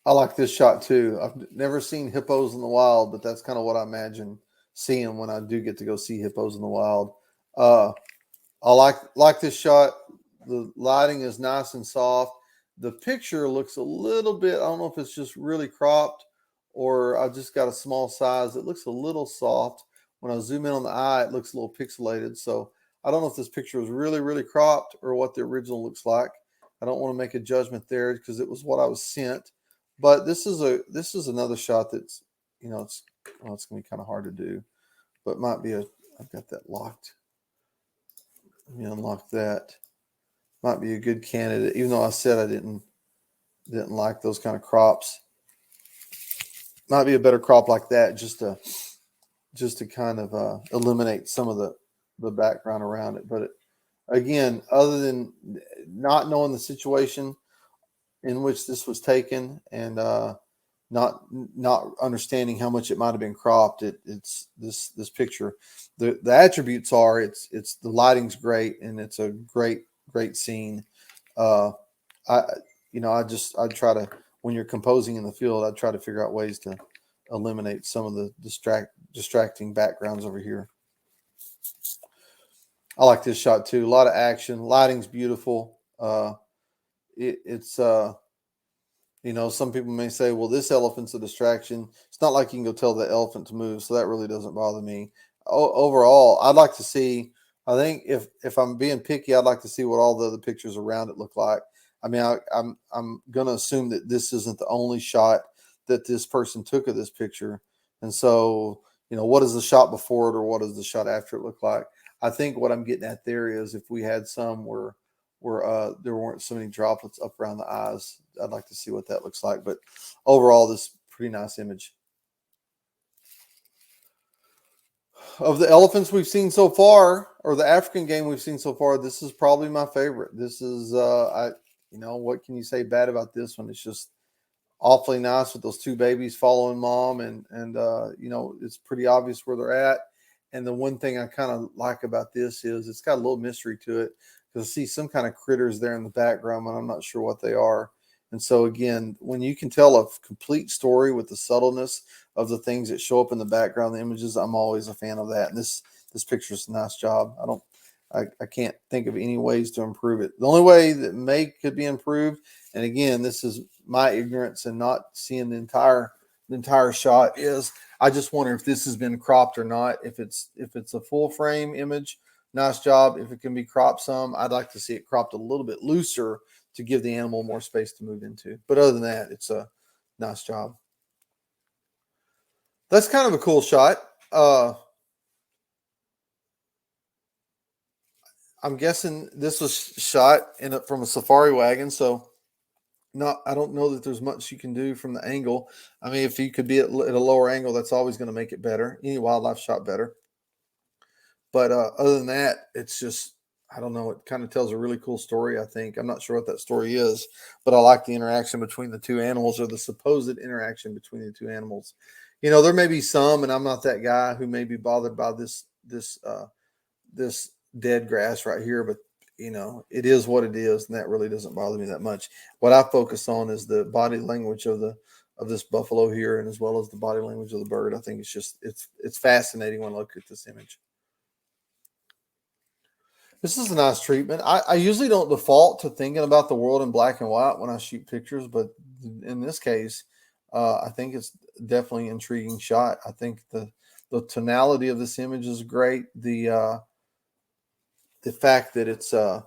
I like this shot too. I've never seen hippos in the wild, but that's kind of what I imagine seeing when I do get to go see hippos in the wild. Uh, I like this shot. The lighting is nice and soft. The picture looks a little bit, I don't know if it's just really cropped or I just got a small size. It looks a little soft. When I zoom in on the eye, it looks a little pixelated. So I don't know if this picture was really, really cropped or what the original looks like. I don't want to make a judgment there because it was what I was sent. But this is another shot that's, it's gonna be kind of hard to do, but might be I've got that locked. Let me unlock that. Might be a good candidate, even though I said I didn't like those kind of crops. Might be a better crop like that, just to kind of eliminate some of the background around it. But again, other than not knowing the situation in which this was taken and not understanding how much it might have been cropped, it's this picture. The attributes are it's the lighting's great and it's a great scene. Uh, I I try to, when you're composing in the field, I try to figure out ways to eliminate some of the distracting backgrounds over here. I like this shot too. A lot of action. Lighting's beautiful. It's some people may say, well, this elephant's a distraction. It's not like you can go tell the elephant to move, so that really doesn't bother me. Overall, I'd like to see. I think if I'm being picky, I'd like to see what all the other pictures around it look like. I mean, I'm gonna assume that this isn't the only shot that this person took of this picture, and so what does the shot before it or what does the shot after it look like? I think what I'm getting at there is if we had some where there weren't so many droplets up around the eyes, I'd like to see what that looks like. But overall, this pretty nice image. Of the elephants we've seen so far, or the African game we've seen so far, this is probably my favorite. This is what can you say bad about this one? It's just awfully nice with those two babies following mom, and it's pretty obvious where they're at. And the one thing I kind of like about this is it's got a little mystery to it because I see some kind of critters there in the background, and I'm not sure what they are. And so again, when you can tell a complete story with the subtleness of the things that show up in the background, the images, I'm always a fan of that. And this picture is a nice job. I can't think of any ways to improve it. The only way that could be improved, and again, this is my ignorance and not seeing the entire shot, is I just wonder if this has been cropped or not. If it's a full frame image, nice job. If it can be cropped some, I'd like to see it cropped a little bit looser to give the animal more space to move into. But other than that, it's a nice job. That's kind of a cool shot. I'm guessing this was shot from a safari wagon, so I don't know that there's much you can do from the angle. I mean, if you could be at a lower angle, that's always going to make it better. Any wildlife shot better. But other than that, it's just, I don't know. It kind of tells a really cool story, I think. I'm not sure what that story is, but I like the interaction between the two animals, or the supposed interaction between the two animals. There may be some, and I'm not that guy who may be bothered by this dead grass right here, but it is what it is, and that really doesn't bother me that much. What I focus on is the body language of this buffalo here, and as well as the body language of the bird. I think it's fascinating when I look at this image. This is a nice treatment. I usually don't default to thinking about the world in black and white when I shoot pictures, but in this case, I think it's definitely an intriguing shot. I think the tonality of this image is great. The fact that it's uh,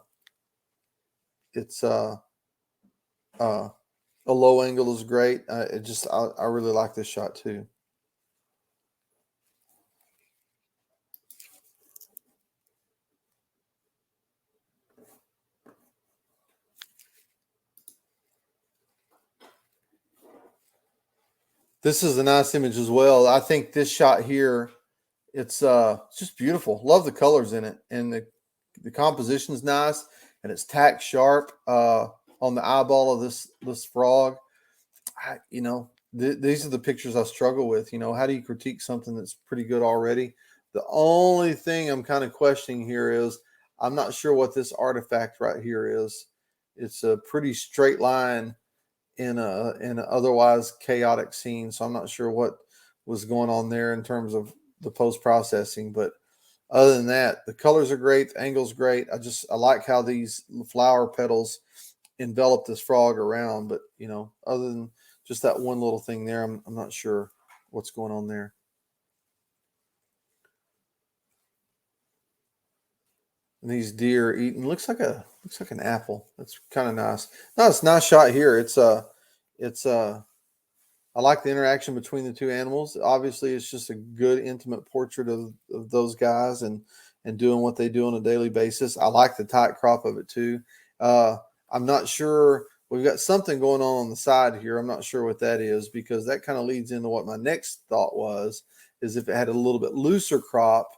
a low angle is great. I really like this shot too. This is a nice image as well. I think this shot here, it's just beautiful. Love the colors in it, and the composition's nice, and it's tack sharp on the eyeball of this frog. These are the pictures I struggle with. How do you critique something that's pretty good already? The only thing I'm kind of questioning here is I'm not sure what this artifact right here is. It's a pretty straight line in an otherwise chaotic scene, so I'm not sure what was going on there in terms of the post processing. But other than that, the colors are great, the angle's great. I like how these flower petals envelop this frog around. But other than just that one little thing there, I'm not sure what's going on there. And these deer eating looks like an apple. That's kind of nice. No, it's a nice shot here. It's I like the interaction between the two animals. Obviously, it's just a good intimate portrait of those guys and doing what they do on a daily basis. I like the tight crop of it too. I'm not sure. We've got something going on the side here. I'm not sure what that is, because that kind of leads into what my next thought was, is if it had a little bit looser crop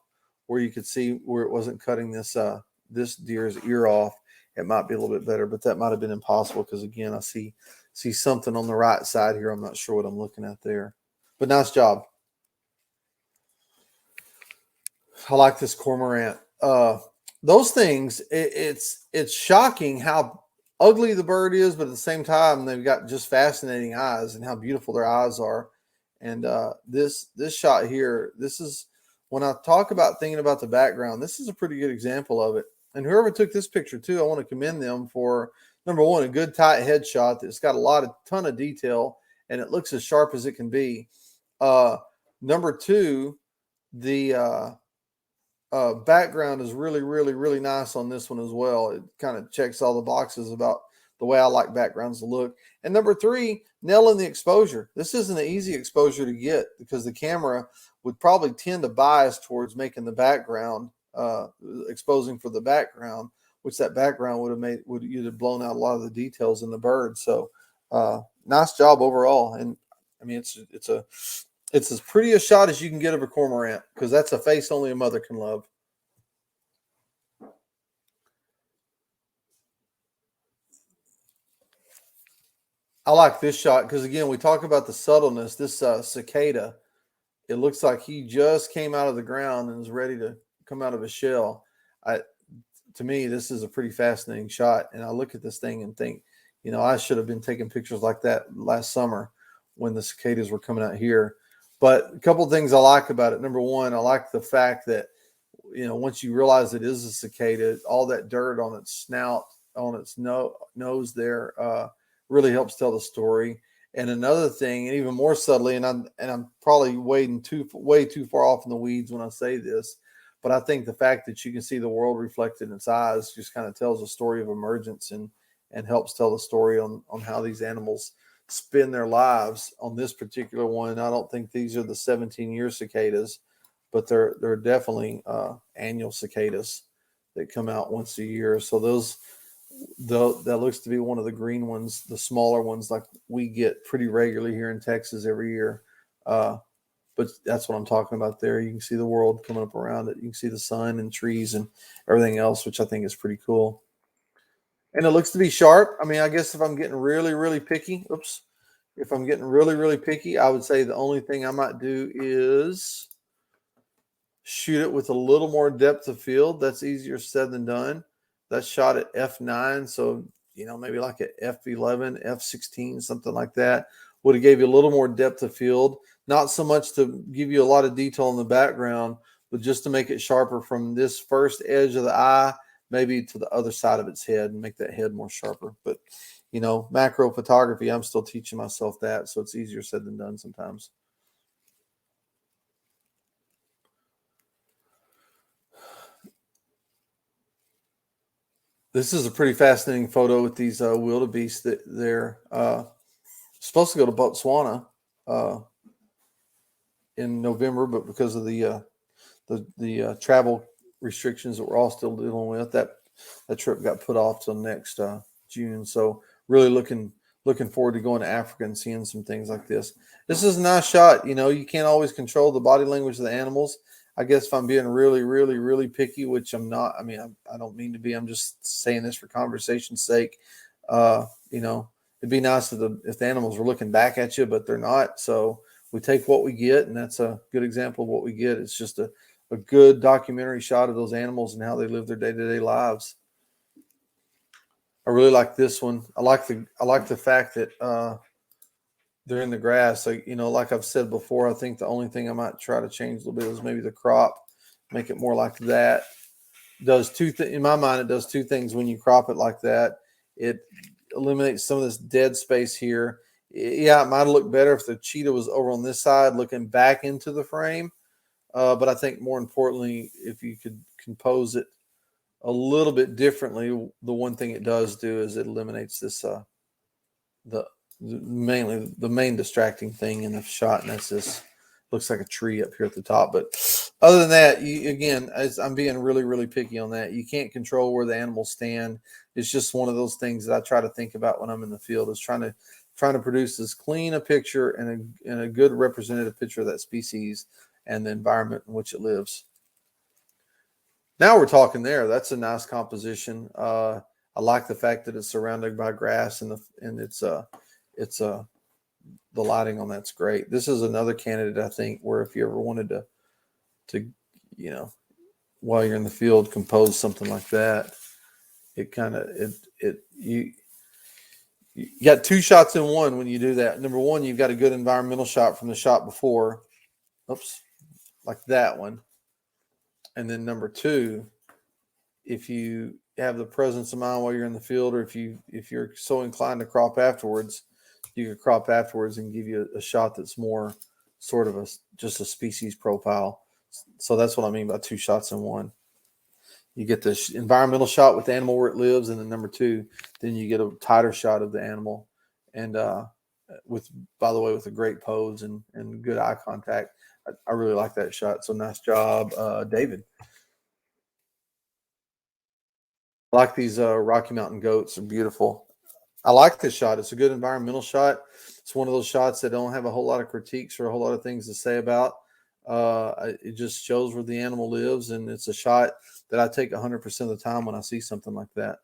where you could see where it wasn't cutting this deer's ear off, it might be a little bit better, but that might have been impossible because, again, I see something on the right side here. I'm not sure what I'm looking at there, but nice job. I like this cormorant. Those things, it's shocking how ugly the bird is, but at the same time, they've got just fascinating eyes, and how beautiful their eyes are. And this shot here, this is when I talk about thinking about the background, this is a pretty good example of it. And whoever took this picture too, I want to commend them for, number one, a good tight headshot that's got ton of detail, and it looks as sharp as it can be. Number two, the background is really, really, really nice on this one as well. It kind of checks all the boxes about the way I like backgrounds to look. And number three, nailing the exposure. This isn't an easy exposure to get, because the camera would probably tend to bias towards making the background, exposing for the background, which that background you'd have blown out a lot of the details in the bird. So nice job overall. And I mean, it's as pretty a shot as you can get of a cormorant, because that's a face only a mother can love. I like this shot because, again, we talk about the subtleness. This cicada, it looks like he just came out of the ground and is ready to come out of a shell. To me, this is a pretty fascinating shot. And I look at this thing and think, I should have been taking pictures like that last summer when the cicadas were coming out here. But a couple of things I like about it. Number one, I like the fact that, once you realize it is a cicada, all that dirt on its snout, on its nose there, really helps tell the story. And another thing, and even more subtly, and I'm probably way too far off in the weeds when I say this, but I think the fact that you can see the world reflected in its eyes just kind of tells a story of emergence, and helps tell the story on how these animals spend their lives. On this particular one, I don't think these are the 17-year cicadas, but they're definitely annual cicadas that come out once a year. So that looks to be one of the green ones, the smaller ones, like we get pretty regularly here in Texas every year. But that's what I'm talking about there. You can see the world coming up around it. You can see the sun and trees and everything else, which I think is pretty cool. And it looks to be sharp. I mean, I guess if I'm getting really, really picky, if I'm getting really, really picky, I would say the only thing I might do is shoot it with a little more depth of field. That's easier said than done. That's shot at f9, so maybe like at f11, f16, something like that. Would have gave you a little more depth of field, not so much to give you a lot of detail in the background, but just to make it sharper from this first edge of the eye, maybe to the other side of its head, and make that head more sharper. But macro photography, I'm still teaching myself that, so it's easier said than done sometimes. This is a pretty fascinating photo with these wildebeest that they're supposed to go to Botswana in November, but because of the travel restrictions that we're all still dealing with, that trip got put off till next June. So really looking looking forward to going to Africa and seeing some things like this. This is a nice shot. You can't always control the body language of the animals. I guess if I'm being really, really, really picky, which I'm not, I mean, I don't mean to be, I'm just saying this for conversation's sake. It'd be nice if the animals were looking back at you, but they're not. So we take what we get, and that's a good example of what we get. It's just a good documentary shot of those animals and how they live their day-to-day lives. I really like this one. I like the fact that they're in the grass. Like I've said before, I think the only thing I might try to change a little bit is maybe the crop, make it more like that. In my mind, it does two things when you crop it like that. It eliminates some of this dead space here. Yeah, it might have looked better if the cheetah was over on this side looking back into the frame. But I think more importantly, if you could compose it a little bit differently, the one thing it does do is it eliminates this mainly the main distracting thing in the shot, and that's this looks like a tree up here at the top. But other than that, I'm being really, really picky on that. You can't control where the animals stand. It's just one of those things that I try to think about when I'm in the field, is trying to produce as clean a picture and a good representative picture of that species and the environment in which it lives. Now we're talking there. That's a nice composition. I like the fact that it's surrounded by grass and the lighting on that's great. This is another candidate, I think, where if you ever wanted to while you're in the field compose something like that, you got two shots in one when you do that. Number one, you've got a good environmental shot from the shot before. Oops, like that one. And then number two, if you have the presence of mind while you're in the field, or if you're so inclined to crop afterwards, you could crop afterwards and give you a shot that's more sort of just a species profile. So that's what I mean by two shots in one. You get this environmental shot with the animal where it lives, and then number two, then you get a tighter shot of the animal, and by the way, with a great pose and good eye contact. I really like that shot. So nice job, David. I like these Rocky Mountain goats. They're beautiful. I like this shot. It's a good environmental shot. It's one of those shots that don't have a whole lot of critiques or a whole lot of things to say about. It just shows where the animal lives, and it's a shot that I take 100% of the time when I see something like that.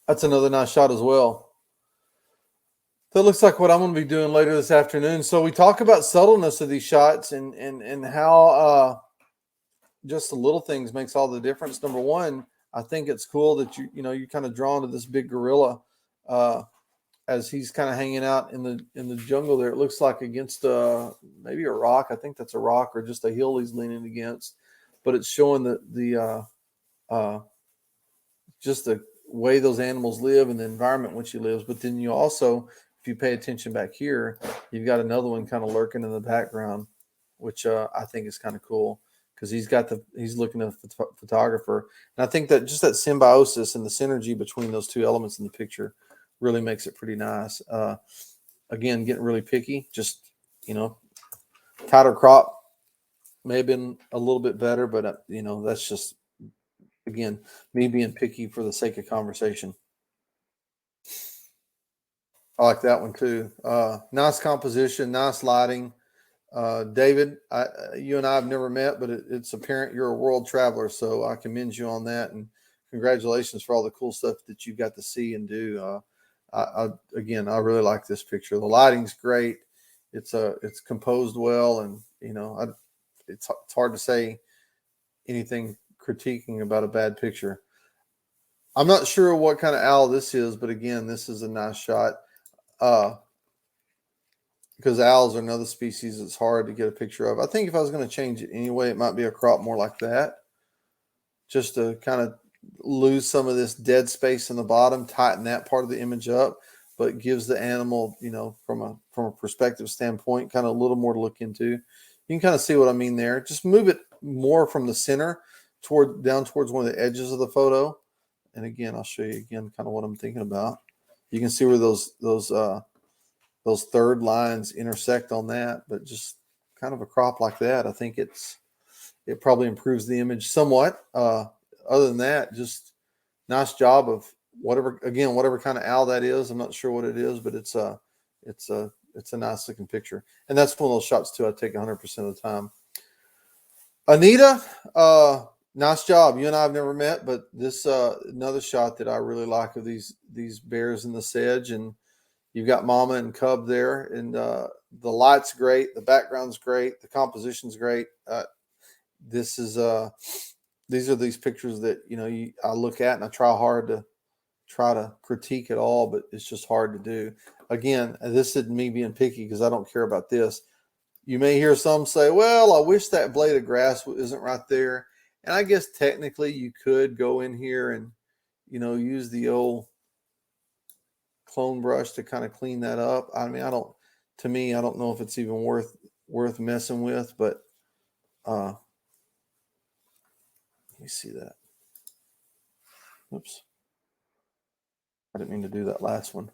That's another nice shot as well. That looks like what I'm going to be doing later this afternoon. So we talk about subtleness of these shots and how just the little things makes all the difference. Number one, I think it's cool that you're kind of drawn to this big gorilla as he's kind of hanging out in the jungle there. It looks like against maybe a rock. I think that's a rock or just a hill he's leaning against. But it's showing the just the way those animals live and the environment in which he lives. But then you also, if you pay attention back here, you've got another one kind of lurking in the background, which I think is kind of cool because he's looking at the photographer. And I think that just that symbiosis and the synergy between those two elements in the picture really makes it pretty nice. Again, getting really picky, just, tighter crop may have been a little bit better, but that's just, again, me being picky for the sake of conversation. I like that one too. Nice composition, nice lighting. David, you and I have never met, but it's apparent you're a world traveler, so I commend you on that, and congratulations for all the cool stuff that you got to see and do. Again, I really like this picture. The lighting's great. It's composed well, and it's hard to say anything critiquing about a bad picture. I'm not sure what kind of owl this is, but again, this is a nice shot. Because owls are another species that's hard to get a picture of. I think if I was going to change it anyway, it might be a crop more like that, just to kind of lose some of this dead space in the bottom, tighten that part of the image up, but gives the animal, from a perspective standpoint, kind of a little more to look into. You can kind of see what I mean there. Just move it more from the center down towards one of the edges of the photo. And again, I'll show you again kind of what I'm thinking about. You can see where those third lines intersect on that, but just kind of a crop like that, I think it probably improves the image somewhat. Other than that, just nice job of whatever kind of owl that is. I'm not sure what it is, but it's a nice looking picture. And that's one of those shots too I take 100% of the time. Anita, nice job. You and I have never met, but this another shot that I really like of these bears in the sedge, and you've got mama and cub there, and the light's great, the background's great, the composition's great. This is these are these pictures that I look at and I try to critique it all, but it's just hard to do. Again, this isn't me being picky because I don't care about this. You may hear some say, well, I wish that blade of grass isn't right there. And I guess technically you could go in here and, use the old clone brush to kind of clean that up. I mean, I don't know if it's even worth messing with, but let me see that. Oops. I didn't mean to do that last one.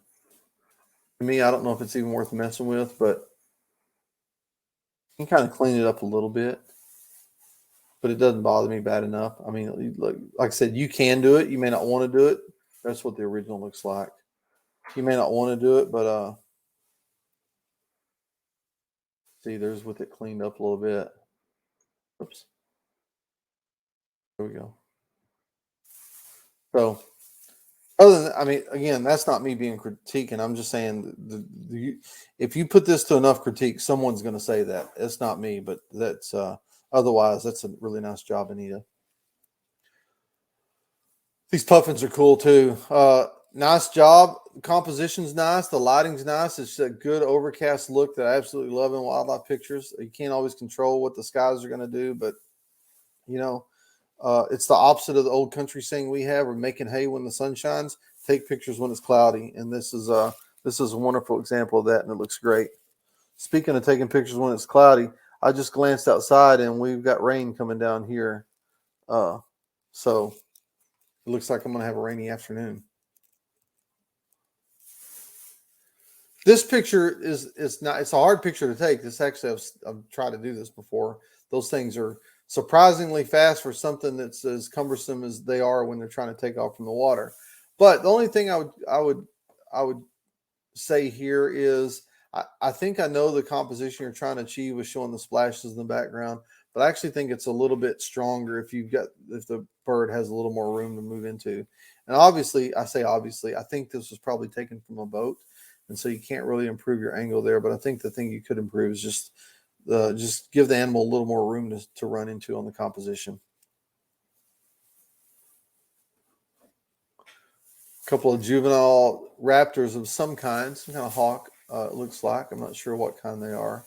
To me, I don't know if it's even worth messing with, but you can kind of clean it up a little bit, but it doesn't bother me bad enough. I mean, like I said, you can do it. You may not want to do it. That's what the original looks like. You may not want to do it, but see, there's with it cleaned up a little bit. Oops. There we go. So, other than, I mean, again, that's not me being critiquing. I'm just saying if you put this to enough critique, someone's going to say that. It's not me, but that's otherwise, that's a really nice job, Anita. These puffins are cool too. Nice job. Composition's nice. The lighting's nice. It's a good overcast look that I absolutely love in wildlife pictures. You can't always control what the skies are going to do, but it's the opposite of the old country saying we have. We're making hay when the sun shines. Take pictures when it's cloudy, and this is a wonderful example of that, and it looks great. Speaking of taking pictures when it's cloudy, I just glanced outside, and we've got rain coming down here. So it looks like I'm going to have a rainy afternoon. This picture it's a hard picture to take. This actually, I've tried to do this before. Those things are surprisingly fast for something that's as cumbersome as they are when they're trying to take off from the water. But the only thing I would say here is I think I know the composition you're trying to achieve with showing the splashes in the background, but I actually think it's a little bit stronger if the bird has a little more room to move into. And obviously, I think this was probably taken from a boat, and so you can't really improve your angle there. But I think the thing you could improve is just give the animal a little more room to run into on the composition. A couple of juvenile raptors of some kind of hawk. It looks like, I'm not sure what kind they are,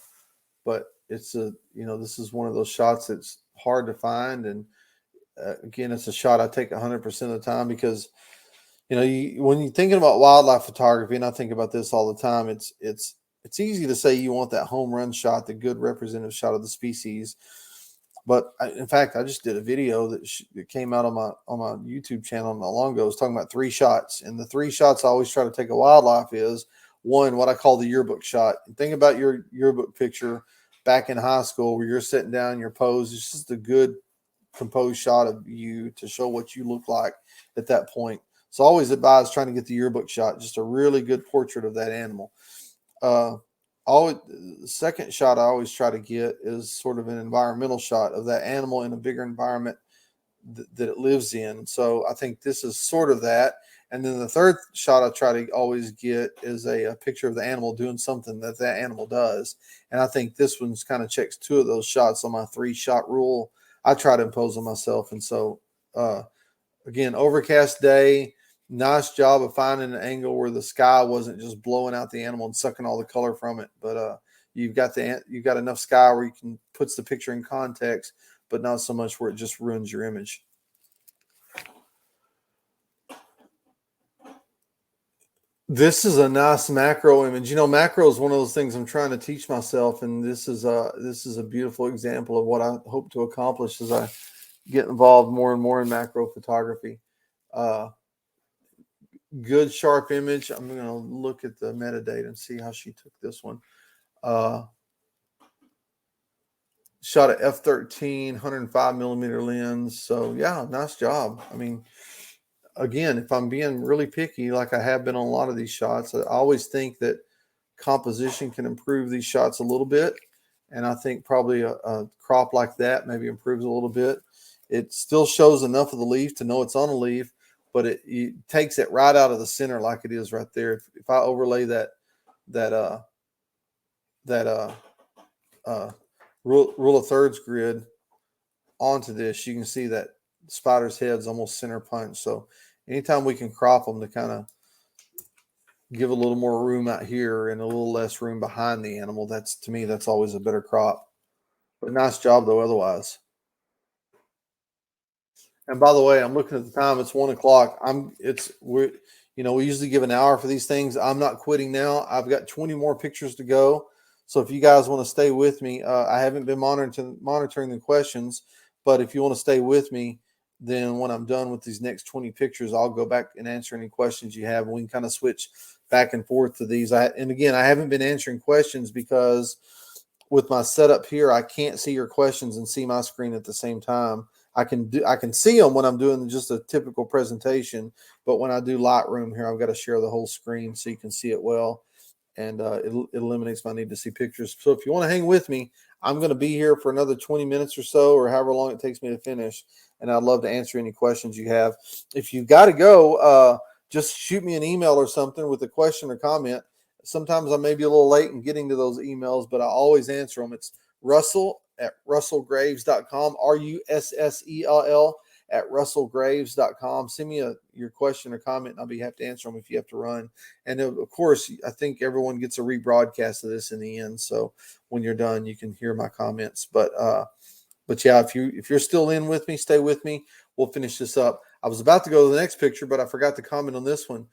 but this is one of those shots that's hard to find, and again, it's a shot I take 100% of the time because when you're thinking about wildlife photography, and I think about this all the time, it's easy to say you want that home run shot, the good representative shot of the species. But in fact, I just did a video that came out on my YouTube channel not long ago. I was talking about 3 shots, and the 3 shots I always try to take a wildlife is one, what I call the yearbook shot. And think about your yearbook picture back in high school where you're sitting down, your pose. It's just a good composed shot of you to show what you look like at that point. So I always advise trying to get the yearbook shot, just a really good portrait of that animal. The second shot I always try to get is sort of an environmental shot of that animal in a bigger environment that it lives in. So I think this is sort of that. And then the third shot I try to always get is a picture of the animal doing something that animal does. And I think this one's kind of checks 2 of those shots on my 3-shot rule I try to impose on myself. And so, again, overcast day, nice job of finding an angle where the sky wasn't just blowing out the animal and sucking all the color from it. But you've got enough sky where you can puts the picture in context, but not so much where it just ruins your image. This is a nice macro image. Macro is one of those things I'm trying to teach myself, and this is a beautiful example of what I hope to accomplish as I get involved more and more in macro photography. Good sharp image. I'm going to look at the metadata and see how she took this one. Shot at f13, 105 millimeter lens. So yeah, nice job. I mean, again, if I'm being really picky, like I have been on a lot of these shots, I always think that composition can improve these shots a little bit. And I think probably a crop like that maybe improves a little bit. It still shows enough of the leaf to know it's on a leaf, but it takes it right out of the center like it is right there. If I overlay that that rule of thirds grid onto this, you can see that spider's head's almost center punch. So anytime we can crop them to kind of give a little more room out here and a little less room behind the animal, that's, to me, that's always a better crop. But nice job though otherwise. And by the way, I'm looking at the time. It's 1 o'clock. We usually give an hour for these things. I'm not quitting now. I've got 20 more pictures to go. So if you guys want to stay with me, I haven't been monitoring the questions, but if you want to stay with me, then when I'm done with these next 20 pictures, I'll go back and answer any questions you have. And we can kind of switch back and forth to these. And again, I haven't been answering questions because with my setup here, I can't see your questions and see my screen at the same time. I can see them when I'm doing just a typical presentation, but when I do Lightroom here, I've got to share the whole screen so you can see it well, and it eliminates my need to see pictures. So if you want to hang with me, I'm going to be here for another 20 minutes or so, or however long it takes me to finish, and I'd love to answer any questions you have. If you've got to go, just shoot me an email or something with a question or comment. Sometimes I may be a little late in getting to those emails, but I always answer them. It's russell@russellgraves.com, RUSSELL at russellgraves.com. Send me your question or comment, and I'll be happy to answer them if you have to run. And of course, I think everyone gets a rebroadcast of this in the end. So when you're done, you can hear my comments. But yeah, if you're still in with me, stay with me. We'll finish this up. I was about to go to the next picture, but I forgot to comment on this one.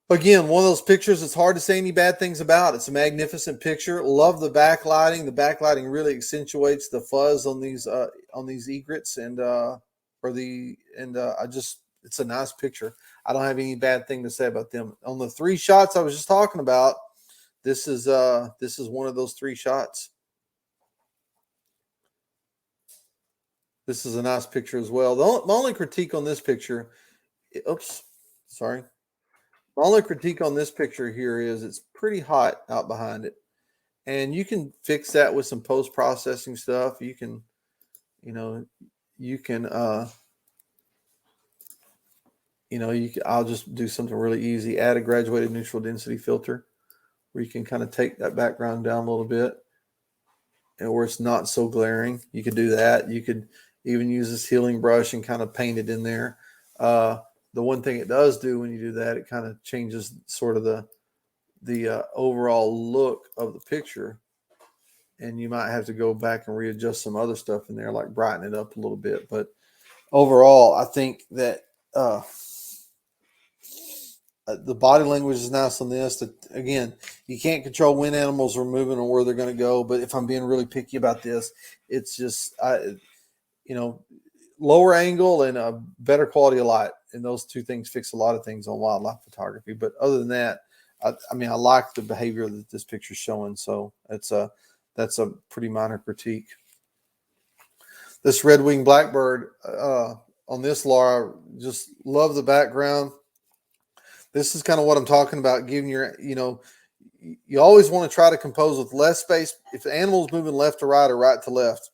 Again, one of those pictures it's hard to say any bad things about. It's a magnificent picture. Love the backlighting. The backlighting really accentuates the fuzz on these egrets, it's a nice picture. I don't have any bad thing to say about them. On the 3 shots I was just talking about, this is one of those 3 shots. This is a nice picture as well. The only critique on this picture, my only critique on this picture here is it's pretty hot out behind it. And you can fix that with some post-processing stuff. You can I'll just do something really easy. Add a graduated neutral density filter where you can kind of take that background down a little bit and where it's not so glaring. You could do that. You could even use this healing brush and kind of paint it in there. The one thing it does do when you do that, it kind of changes sort of the overall look of the picture, and you might have to go back and readjust some other stuff in there, like brighten it up a little bit. But overall, I think that the body language is nice on this. Again, you can't control when animals are moving or where they're going to go, but if I'm being really picky about this, it's just lower angle and a better quality of light. And those 2 things fix a lot of things on wildlife photography. But other than that, I like the behavior that this picture's showing. So that's a pretty minor critique. This red-winged blackbird on this Laura, just love the background. This is kind of what I'm talking about. Giving you always want to try to compose with less space. If the animal's moving left to right or right to left,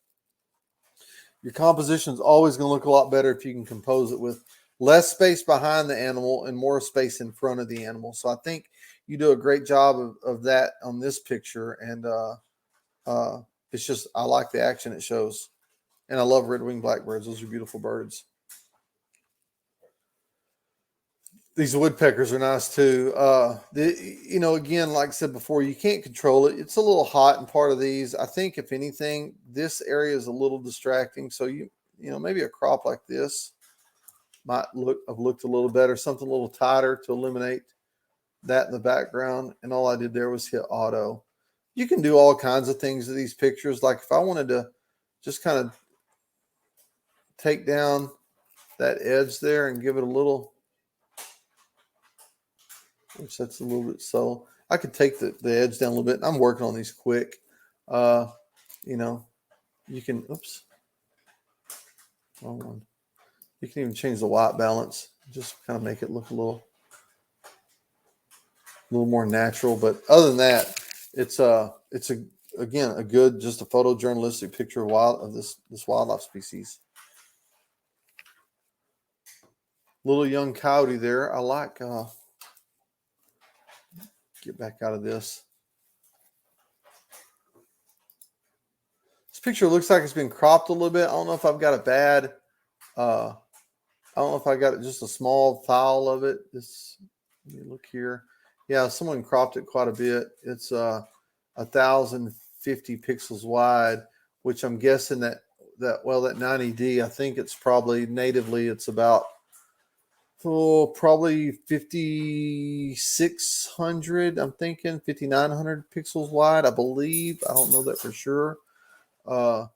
your composition is always going to look a lot better if you can compose it with less space behind the animal and more space in front of the animal. So I think you do a great job of that on this picture. And it's just, I like the action it shows. And I love red-winged blackbirds. Those are beautiful birds. These woodpeckers are nice too. Again, like I said before, you can't control it. It's a little hot in part of these. I think if anything, this area is a little distracting. So maybe a crop like this might have looked a little better, something a little tighter to eliminate that in the background. And all I did there was hit auto. You can do all kinds of things to these pictures. Like if I wanted to just kind of take down that edge there and give it a little, which that's a little bit subtle. I could take the edge down a little bit. I'm working on these quick. You can, wrong one. You can even change the white balance. just kind of make it look a little more natural. But other than that, it's again a good, just a photojournalistic picture of this wildlife species. Little young coyote there. I like. Get back out of this. This picture looks like it's been cropped a little bit. I don't know if I've got a bad. I don't know if I got just a small file of it. This, let me look here. Yeah, someone cropped it quite a bit. It's 1,050 pixels wide, which I'm guessing that 90D. I think it's probably natively it's about probably 5,600. I'm thinking 5,900 pixels wide. I believe. I don't know that for sure. But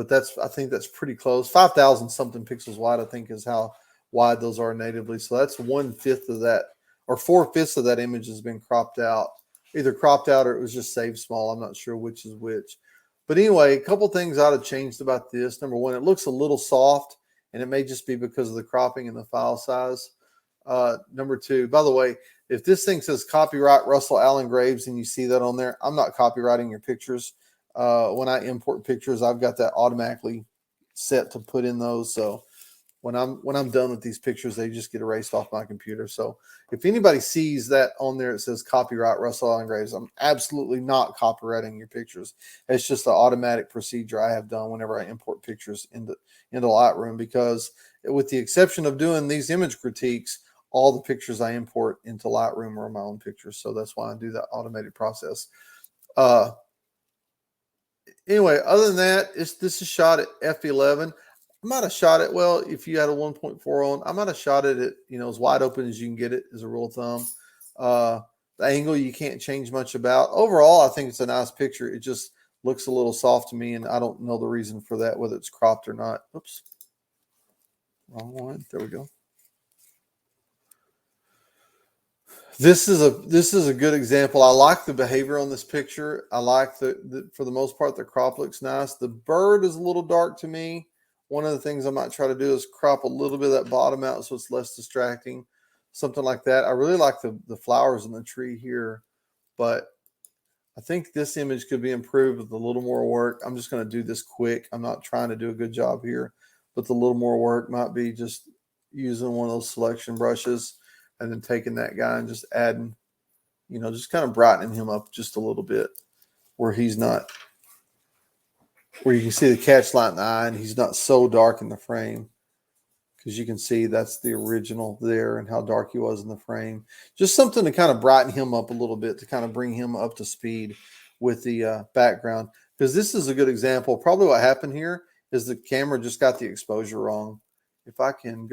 I think that's pretty close. 5,000 something pixels wide, I think, is how wide those are natively. So that's 1/5 of that, or 4/5 of that image has been cropped out, either cropped out or it was just saved small. I'm not sure which is which. But anyway, a couple things I'd have changed about this. Number one, it looks a little soft, and it may just be because of the cropping and the file size. Number two, by the way, if this thing says copyright Russell Allen Graves and you see that on there, I'm not copywriting your pictures. When I import pictures, I've got that automatically set to put in those. So when I'm done with these pictures, they just get erased off my computer. So if anybody sees that on there, it says copyright Russell Allen Graves, I'm absolutely not copywriting your pictures. It's just an automatic procedure I have done whenever I import pictures into Lightroom, because with the exception of doing these image critiques, all the pictures I import into Lightroom are my own pictures. So that's why I do that automated process. Anyway, other than that, this is shot at f11. I might have shot it, well, if you had a 1.4 on, I might have shot it at, as wide open as you can get it, as a rule of thumb. The angle you can't change much about. Overall, I think it's a nice picture. It just looks a little soft to me, and I don't know the reason for that, whether it's cropped or not. Oops. Wrong one. There we go. This is a good example. I like the behavior on this picture. I like the for the most part, the crop looks nice. The bird is a little dark to me. One of the things I might try to do is crop a little bit of that bottom out so it's less distracting, something like that. I really like the flowers in the tree here, but I think this image could be improved with a little more work. I'm just going to do this quick. I'm not trying to do a good job here, but the little more work might be just using one of those selection brushes and then taking that guy and just adding, just kind of brightening him up just a little bit where he's not, where you can see the catch light in the eye and he's not so dark in the frame. Because you can see that's the original there and how dark he was in the frame. Just something to kind of brighten him up a little bit, to kind of bring him up to speed with the background. Because this is a good example. Probably what happened here is the camera just got the exposure wrong. If I can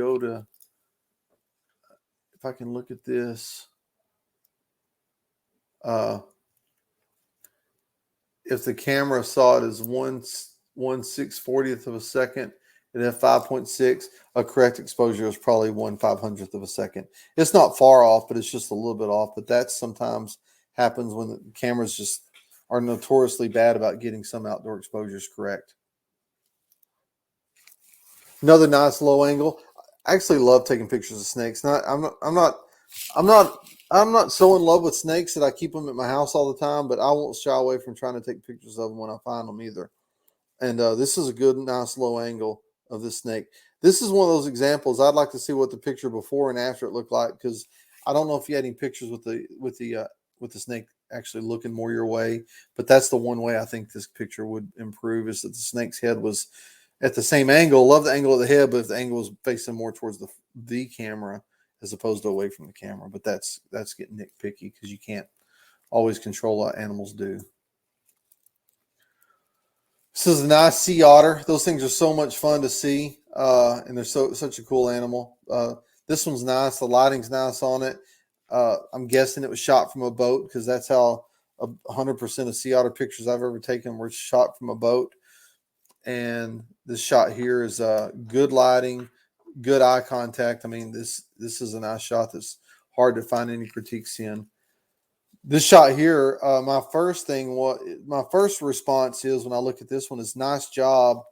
look at this, if the camera saw it as 1/640th of a second, it had 5.6. A correct exposure is probably 1/500th of a second. It's not far off, but it's just a little bit off. But that sometimes happens when the cameras just are notoriously bad about getting some outdoor exposures correct. Another nice low angle. I actually love taking pictures of snakes. I'm not so in love with snakes that I keep them at my house all the time, but I won't shy away from trying to take pictures of them when I find them either. And this is a good, nice low angle of this snake. This is one of those examples. I'd like to see what the picture before and after it looked like, because I don't know if you had any pictures with the snake actually looking more your way. But that's the one way I think this picture would improve, is that the snake's head was at the same angle. Love the angle of the head, but if the angle was facing more towards the camera as opposed to away from the camera. But that's getting nitpicky, because you can't always control what animals do. This is a nice sea otter. Those things are so much fun to see, and they're such a cool animal. This one's nice. The lighting's nice on it. I'm guessing it was shot from a boat, because that's how 100% of sea otter pictures I've ever taken were shot from a boat. And this shot here is good lighting, good eye contact. I mean, this is a nice shot that's hard to find any critiques in. This shot here, my first response is, when I look at this one, is nice job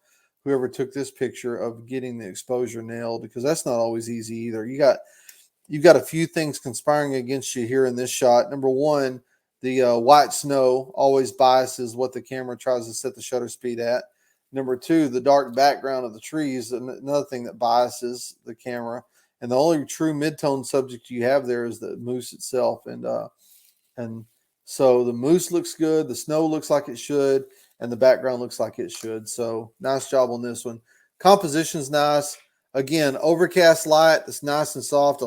whoever took this picture of getting the exposure nailed, because that's not always easy either. You've got a few things conspiring against you here in this shot. Number one, the white snow always biases what the camera tries to set the shutter speed at. Number two, the dark background of the trees, another thing that biases the camera. And the only true mid-tone subject you have there is the moose itself. And so the moose looks good, the snow looks like it should, and the background looks like it should. So nice job on this one. Composition's nice. Again, overcast light. It's nice and soft.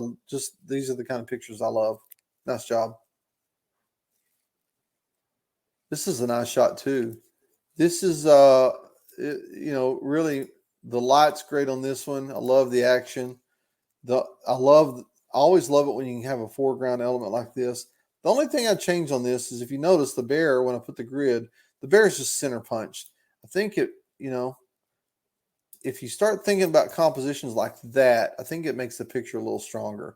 These are the kind of pictures I love. Nice job. This is a nice shot too. This is really the light's great on this one. I love the action. I always love it when you can have a foreground element like this. The only thing I changed on this is if you notice the bear, when I put the grid, the bear is just center punched. I think if you start thinking about compositions like that, I think it makes the picture a little stronger,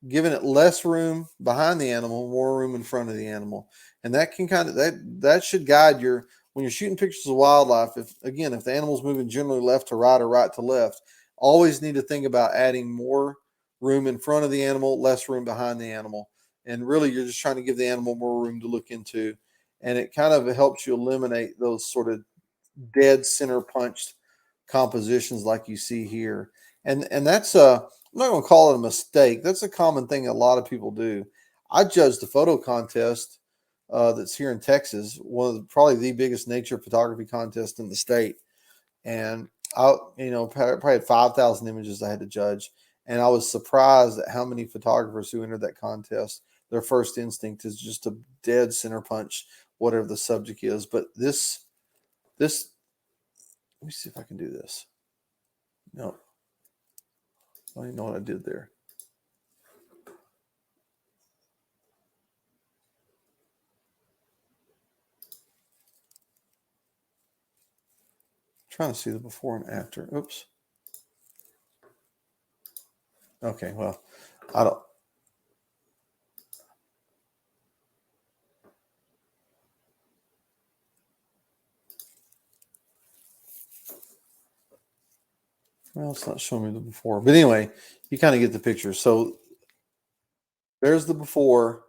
giving it less room behind the animal, more room in front of the animal. And that can that should guide when you're shooting pictures of wildlife. If the animal's moving generally left to right or right to left, always need to think about adding more room in front of the animal, less room behind the animal. And really, you're just trying to give the animal more room to look into. And it kind of helps you eliminate those sort of dead center punched compositions like you see here. And that's I'm not going to call it a mistake. That's a common thing a lot of people do. I judged the photo contest that's here in Texas, probably the biggest nature photography contest in the state. And I, probably had 5,000 images I had to judge. And I was surprised at how many photographers who entered that contest, their first instinct is just to dead center punch whatever the subject is. But this, let me see if I can do this. No, I don't even know what I did there. Trying to see the before and after. Oops. Okay, well, I don't. Well, it's not showing me the before. But anyway, you kind of get the picture. So there's the before.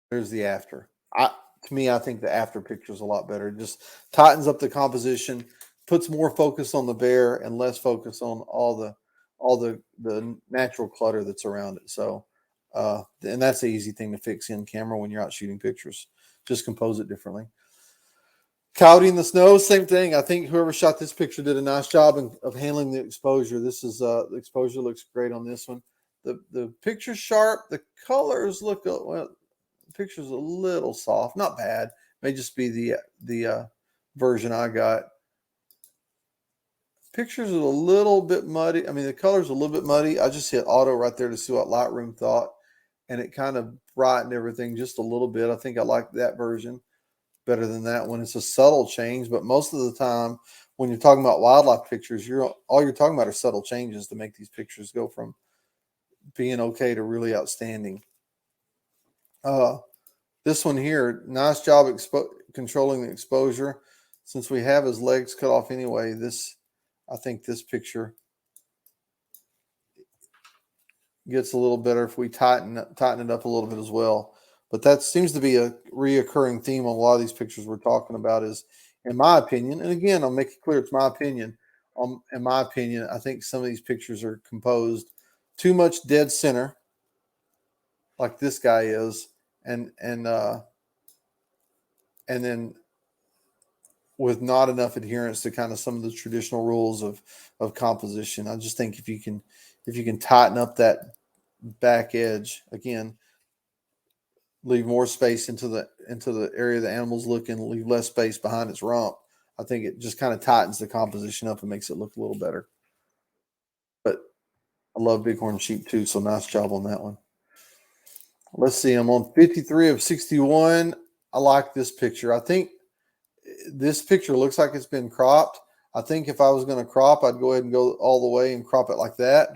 There's the after. To me, I think the after picture is a lot better. It just tightens up the composition, puts more focus on the bear and less focus on all the natural clutter that's around it. So, and that's the easy thing to fix in camera when you're out shooting pictures. Just compose it differently. Coyote in the snow, same thing. I think whoever shot this picture did a nice job of handling the exposure. This is the exposure looks great on this one. The picture's sharp. The colors look well. The picture's a little soft, not bad. May just be the version I got. Pictures are a little bit muddy. I mean, the color's a little bit muddy. I just hit auto right there to see what Lightroom thought, and it kind of brightened everything just a little bit. I think I like that version better than that one. It's a subtle change, but most of the time when you're talking about wildlife pictures, all you're talking about are subtle changes to make these pictures go from being okay to really outstanding. This one here, nice job controlling the exposure. Since we have his legs cut off anyway, I think this picture gets a little better if we tighten it up a little bit as well. But that seems to be a reoccurring theme on a lot of these pictures we're talking about is, in my opinion, and again, I'll make it clear it's my opinion. In my opinion, I think some of these pictures are composed too much dead center, like this guy is, and then with not enough adherence to kind of some of the traditional rules of composition. I just think if you can tighten up that back edge again, leave more space into the area the animal's looking, leave less space behind its rump, I think it just kind of tightens the composition up and makes it look a little better. But I love bighorn sheep too, so nice job on that one. Let's see, I'm on 53 of 61. I like this picture. I think this picture looks like it's been cropped. I think if I was going to crop, I'd go ahead and go all the way and crop it like that. I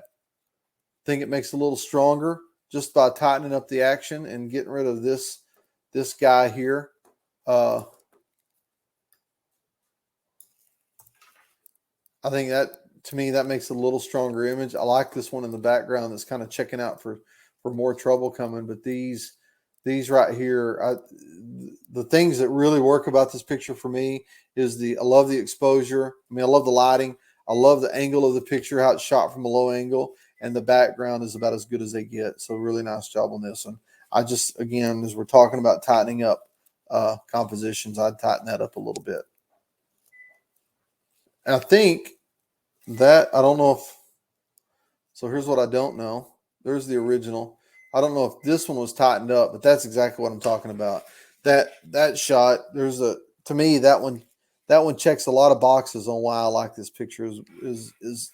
think it makes it a little stronger just by tightening up the action and getting rid of this guy here. I think that, to me, that makes a little stronger image. I like this one in the background that's kind of checking out for more trouble coming. But these right here, the things that really work about this picture for me is I love the exposure. I mean, I love the lighting. I love the angle of the picture, how it's shot from a low angle, and the background is about as good as they get. So really nice job on this one. I just, again, as we're talking about tightening up compositions, I'd tighten that up a little bit. And I think that, I don't know if, so here's what I don't know. There's the original. I don't know if this one was tightened up, but that's exactly what I'm talking about. That shot, to me, that one checks a lot of boxes on why I like this picture is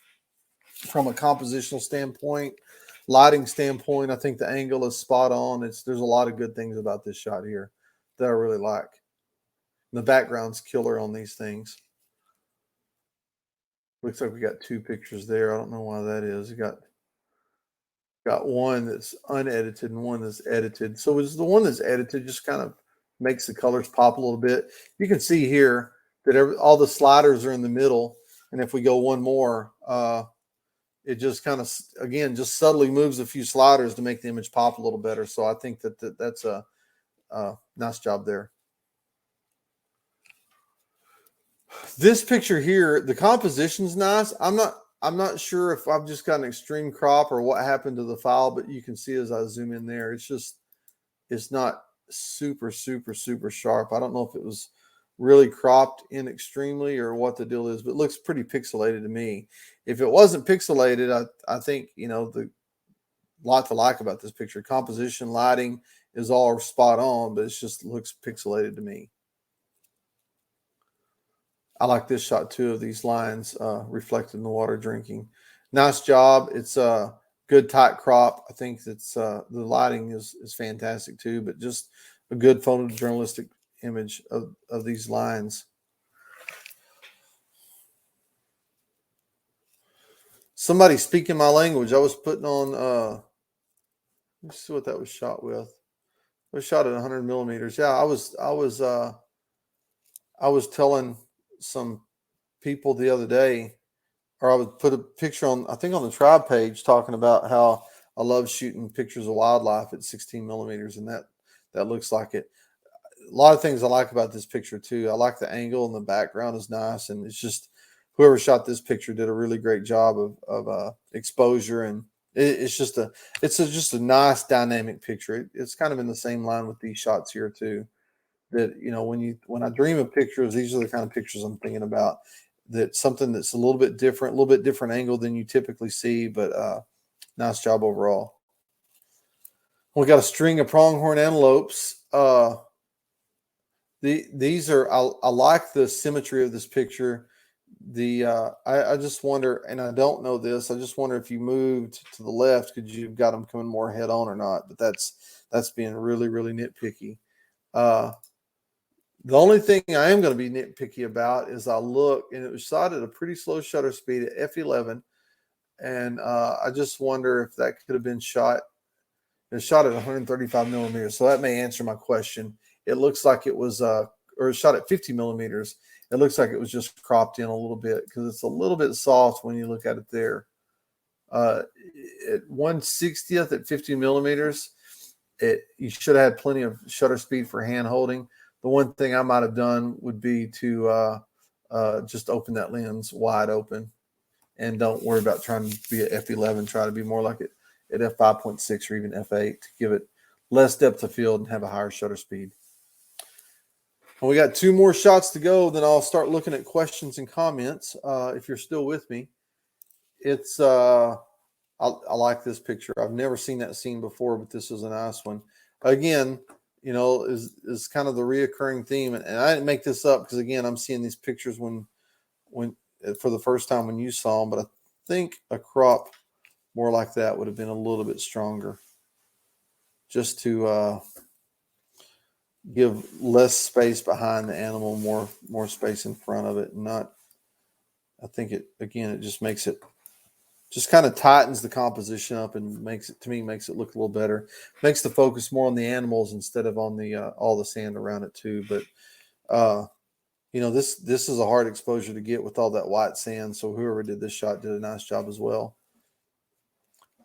from a compositional standpoint, lighting standpoint. I think the angle is spot on. There's a lot of good things about this shot here that I really like. And the background's killer on these things. Looks like we got two pictures there. I don't know why that is. You got one that's unedited and one that's edited. So it's the one that's edited just kind of makes the colors pop a little bit. You can see here that all the sliders are in the middle. And if we go one more, it just kind of, again, just subtly moves a few sliders to make the image pop a little better. So I think that's a nice job there. This picture here, the composition's nice. I'm not sure if I've just got an extreme crop or what happened to the file, but you can see as I zoom in there, it's not super, super, super sharp. I don't know if it was really cropped in extremely or what the deal is, but it looks pretty pixelated to me. If it wasn't pixelated, I think, the lot to like about this picture. Composition, lighting is all spot on, but it just looks pixelated to me. I like this shot too of these lines reflected in the water drinking. Nice job. It's a good tight crop. I think that's the lighting is fantastic too, but just a good photojournalistic image of these lines. Somebody speaking my language. I was putting on let's see what that was shot with. It was shot at 100 millimeters. Yeah, I was telling some people the other day, or I would put a picture on, I think on the tribe page, talking about how I love shooting pictures of wildlife at 16 millimeters, and that looks like it. A lot of things I like about this picture too. I like the angle and the background is nice, and it's just whoever shot this picture did a really great job of exposure, and it's just a nice dynamic picture. It's kind of in the same line with these shots here too. That when I dream of pictures, these are the kind of pictures I'm thinking about. That something that's a little bit different angle than you typically see, but nice job overall. We got a string of pronghorn antelopes. These are, I like the symmetry of this picture. I just wonder, and I don't know this, I just wonder if you moved to the left, could you have got them coming more head on or not? But that's being really, really nitpicky. The only thing I am going to be nitpicky about is I look, and it was shot at a pretty slow shutter speed at f11, and I just wonder if that could have been shot. It was shot at 135 millimeters, so that may answer my question. It looks like it was, or shot at 50 millimeters. It looks like it was just cropped in a little bit because it's a little bit soft when you look at it there. At 1/60th at 50 millimeters, you should have had plenty of shutter speed for hand holding. The one thing I might have done would be to just open that lens wide open and don't worry about trying to be at f11. Try to be more like it at f5.6 or even f8 to give it less depth of field and have a higher shutter speed. Well, we got two more shots to go. Then I'll start looking at questions and comments. If you're still with me, it's I like this picture. I've never seen that scene before, but this is a nice one. Again, is kind of the reoccurring theme, and I didn't make this up because again, I'm seeing these pictures when for the first time when you saw them, but I think a crop more like that would have been a little bit stronger, just to give less space behind the animal, more space in front of it, and not. I think it just makes it. Just kind of tightens the composition up and makes it look a little better. Makes the focus more on the animals instead of on the all the sand around it too. But this is a hard exposure to get with all that white sand. So whoever did this shot did a nice job as well.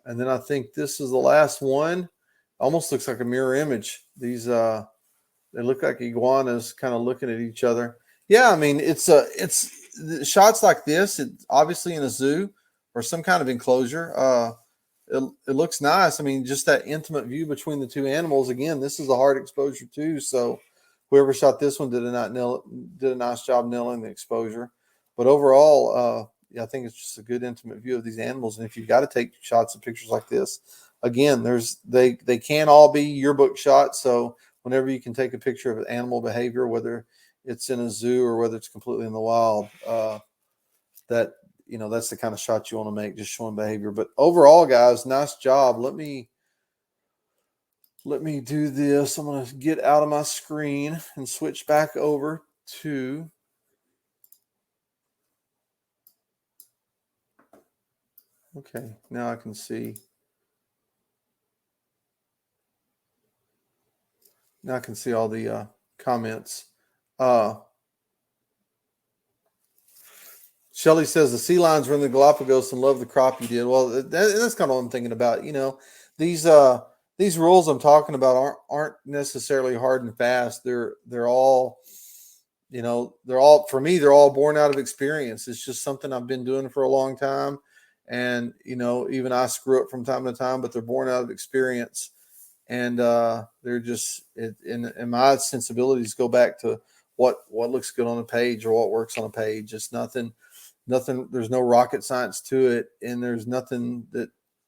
And then I think this is the last one. Almost looks like a mirror image. These they look like iguanas kind of looking at each other. Yeah, I mean it's shots like this. It's obviously in a zoo or some kind of enclosure. It looks nice. I mean, just that intimate view between the two animals. Again, this is a hard exposure too. So whoever shot this one did a nice job nailing the exposure. But overall, yeah, I think it's just a good intimate view of these animals. And if you've got to take shots of pictures like this, again, they can't all be yearbook shots. So whenever you can take a picture of animal behavior, whether it's in a zoo or whether it's completely in the wild, that's the kind of shot you want to make, just showing behavior. But overall, guys, nice job. Let me do this. I'm going to get out of my screen and switch back over to okay. Now I can see. Now I can see all the comments. Shelly says the sea lions were in the Galapagos and love the crop you did. Well, that's kind of what I'm thinking about. These rules I'm talking about aren't necessarily hard and fast. They're all, for me, they're all born out of experience. It's just something I've been doing for a long time, and even I screw up from time to time, but they're born out of experience. And they're just and my sensibilities go back to what looks good on a page or what works on a page. It's nothing. There's no rocket science to it, and there's no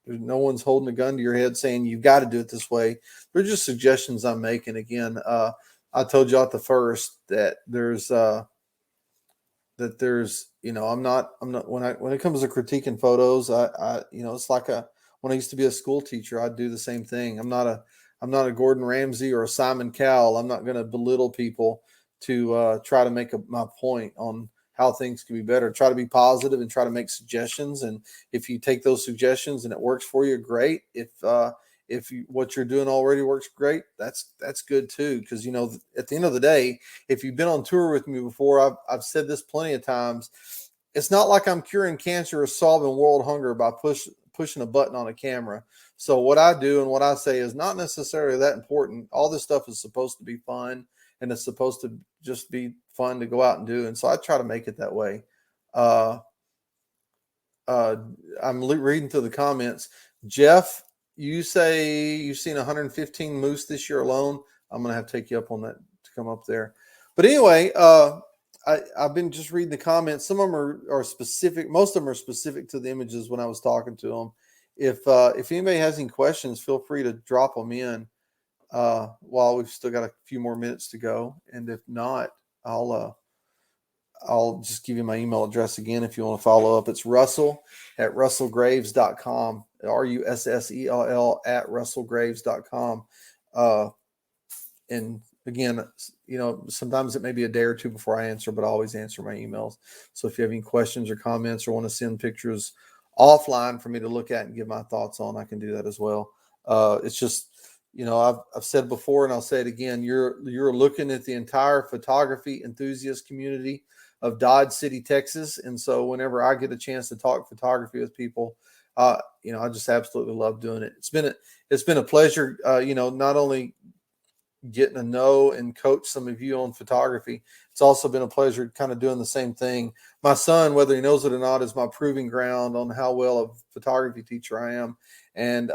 one's holding a gun to your head saying you've got to do it this way. They're just suggestions I'm making. Again, I told you at the first that there's I'm not when it comes to critiquing photos, it's like when I used to be a school teacher, I'd do the same thing. I'm not a Gordon Ramsay or a Simon Cowell. I'm not going to belittle people to try to make my point on how things can be better. Try to be positive and try to make suggestions. And if you take those suggestions and it works for you, great. If what you're doing already works, great. That's good too. Because at the end of the day, if you've been on tour with me before, I've said this plenty of times. It's not like I'm curing cancer or solving world hunger by pushing a button on a camera. So what I do and what I say is not necessarily that important. All this stuff is supposed to be fun, and it's supposed to just be fun to go out and do. And so I try to make it that way. I'm reading through the comments. Jeff, you say you've seen 115 moose this year alone. I'm going to have to take you up on that to come up there. But anyway, I've been just reading the comments. Some of them are specific. Most of them are specific to the images when I was talking to them. If anybody has any questions, feel free to drop them in while we've still got a few more minutes to go. And if not, I'll just give you my email address again if you want to follow up. It's russell@russellgraves.com, russell@russellgraves.com. And again, sometimes it may be a day or two before I answer, but I always answer my emails. So if you have any questions or comments or want to send pictures offline for me to look at and give my thoughts on, I can do that as well. It's just, I've said before and I'll say it again, you're looking at the entire photography enthusiast community of Dodge City, Texas. And so whenever I get a chance to talk photography with people, I just absolutely love doing it. It's been a pleasure, not only getting to know and coach some of you on photography. It's also been a pleasure kind of doing the same thing. My son, whether he knows it or not, is my proving ground on how well a photography teacher I am. And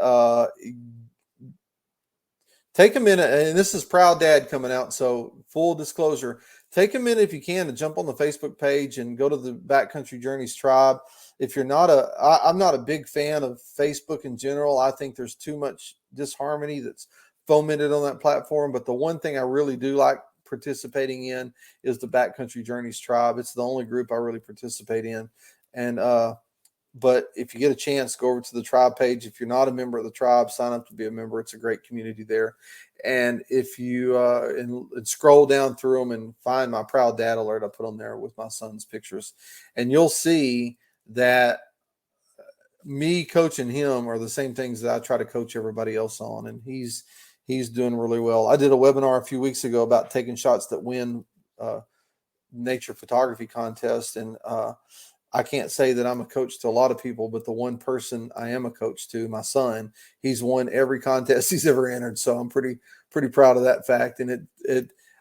take a minute, and this is Proud Dad coming out, so full disclosure, take a minute if you can to jump on the Facebook page and go to the Backcountry Journeys tribe. If you're not I'm not a big fan of Facebook in general. I think there's too much disharmony that's fomented on that platform. But the one thing I really do like participating in is the Backcountry Journeys tribe. It's the only group I really participate in. And but if you get a chance, go over to the tribe page. If you're not a member of the tribe, sign up to be a member. It's a great community there. And if you and scroll down through them and find my Proud Dad alert, I put on there with my son's pictures, and you'll see that me coaching him are the same things that I try to coach everybody else on. And he's doing really well. I did a webinar a few weeks ago about taking shots that win nature photography contest. And I can't say that I'm a coach to a lot of people, but the one person I am a coach to, my son, he's won every contest he's ever entered. So I'm pretty proud of that fact. And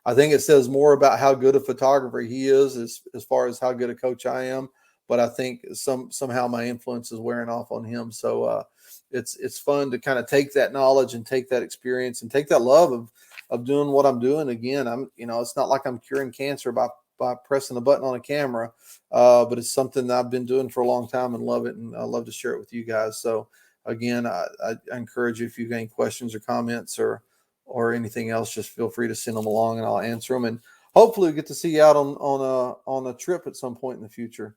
I think it says more about how good a photographer he is as far as how good a coach I am. But I think somehow my influence is wearing off on him. So it's fun to kind of take that knowledge and take that experience and take that love of doing what I'm doing. Again, it's not like I'm curing cancer by pressing a button on a camera, but it's something that I've been doing for a long time and love it, and I love to share it with you guys. So again, I encourage you, if you've got any questions or comments or anything else, just feel free to send them along and I'll answer them. And hopefully we get to see you out on a trip at some point in the future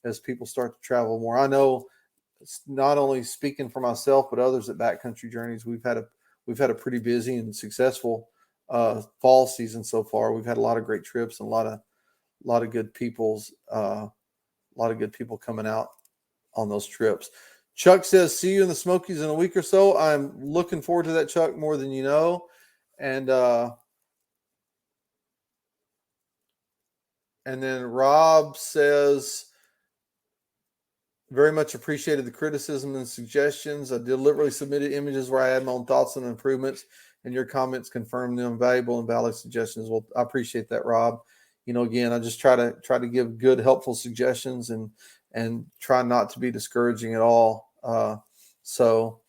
as people start to travel more. I know it's not only speaking for myself, but others at Backcountry Journeys. We've had a pretty busy and successful fall season so far. We've had a lot of great trips and a lot of good people coming out on those trips. Chuck says, see you in the Smokies in a week or so. I'm looking forward to that, Chuck, more than you know. And then Rob says, very much appreciated the criticism and suggestions. I deliberately submitted images where I had my own thoughts and improvements, and your comments confirmed them valuable and valid suggestions. Well, I appreciate that, Rob. Again, I just try to give good, helpful suggestions and try not to be discouraging at all. So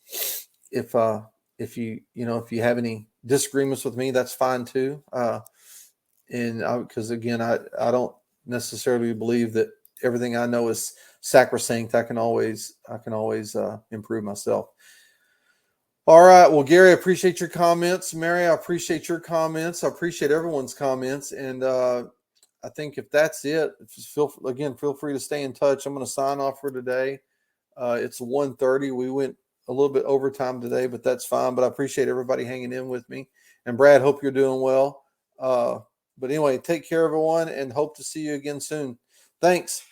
if you have any disagreements with me, that's fine too. Because again, I don't necessarily believe that everything I know is sacrosanct. I can always improve myself. All right. Well, Gary, I appreciate your comments. Mary, I appreciate your comments. I appreciate everyone's comments. And I think if that's it, just feel free to stay in touch. I'm going to sign off for today. It's 1:30. We went a little bit overtime today, but that's fine. But I appreciate everybody hanging in with me. And Brad, hope you're doing well. But anyway, take care, everyone, and hope to see you again soon. Thanks.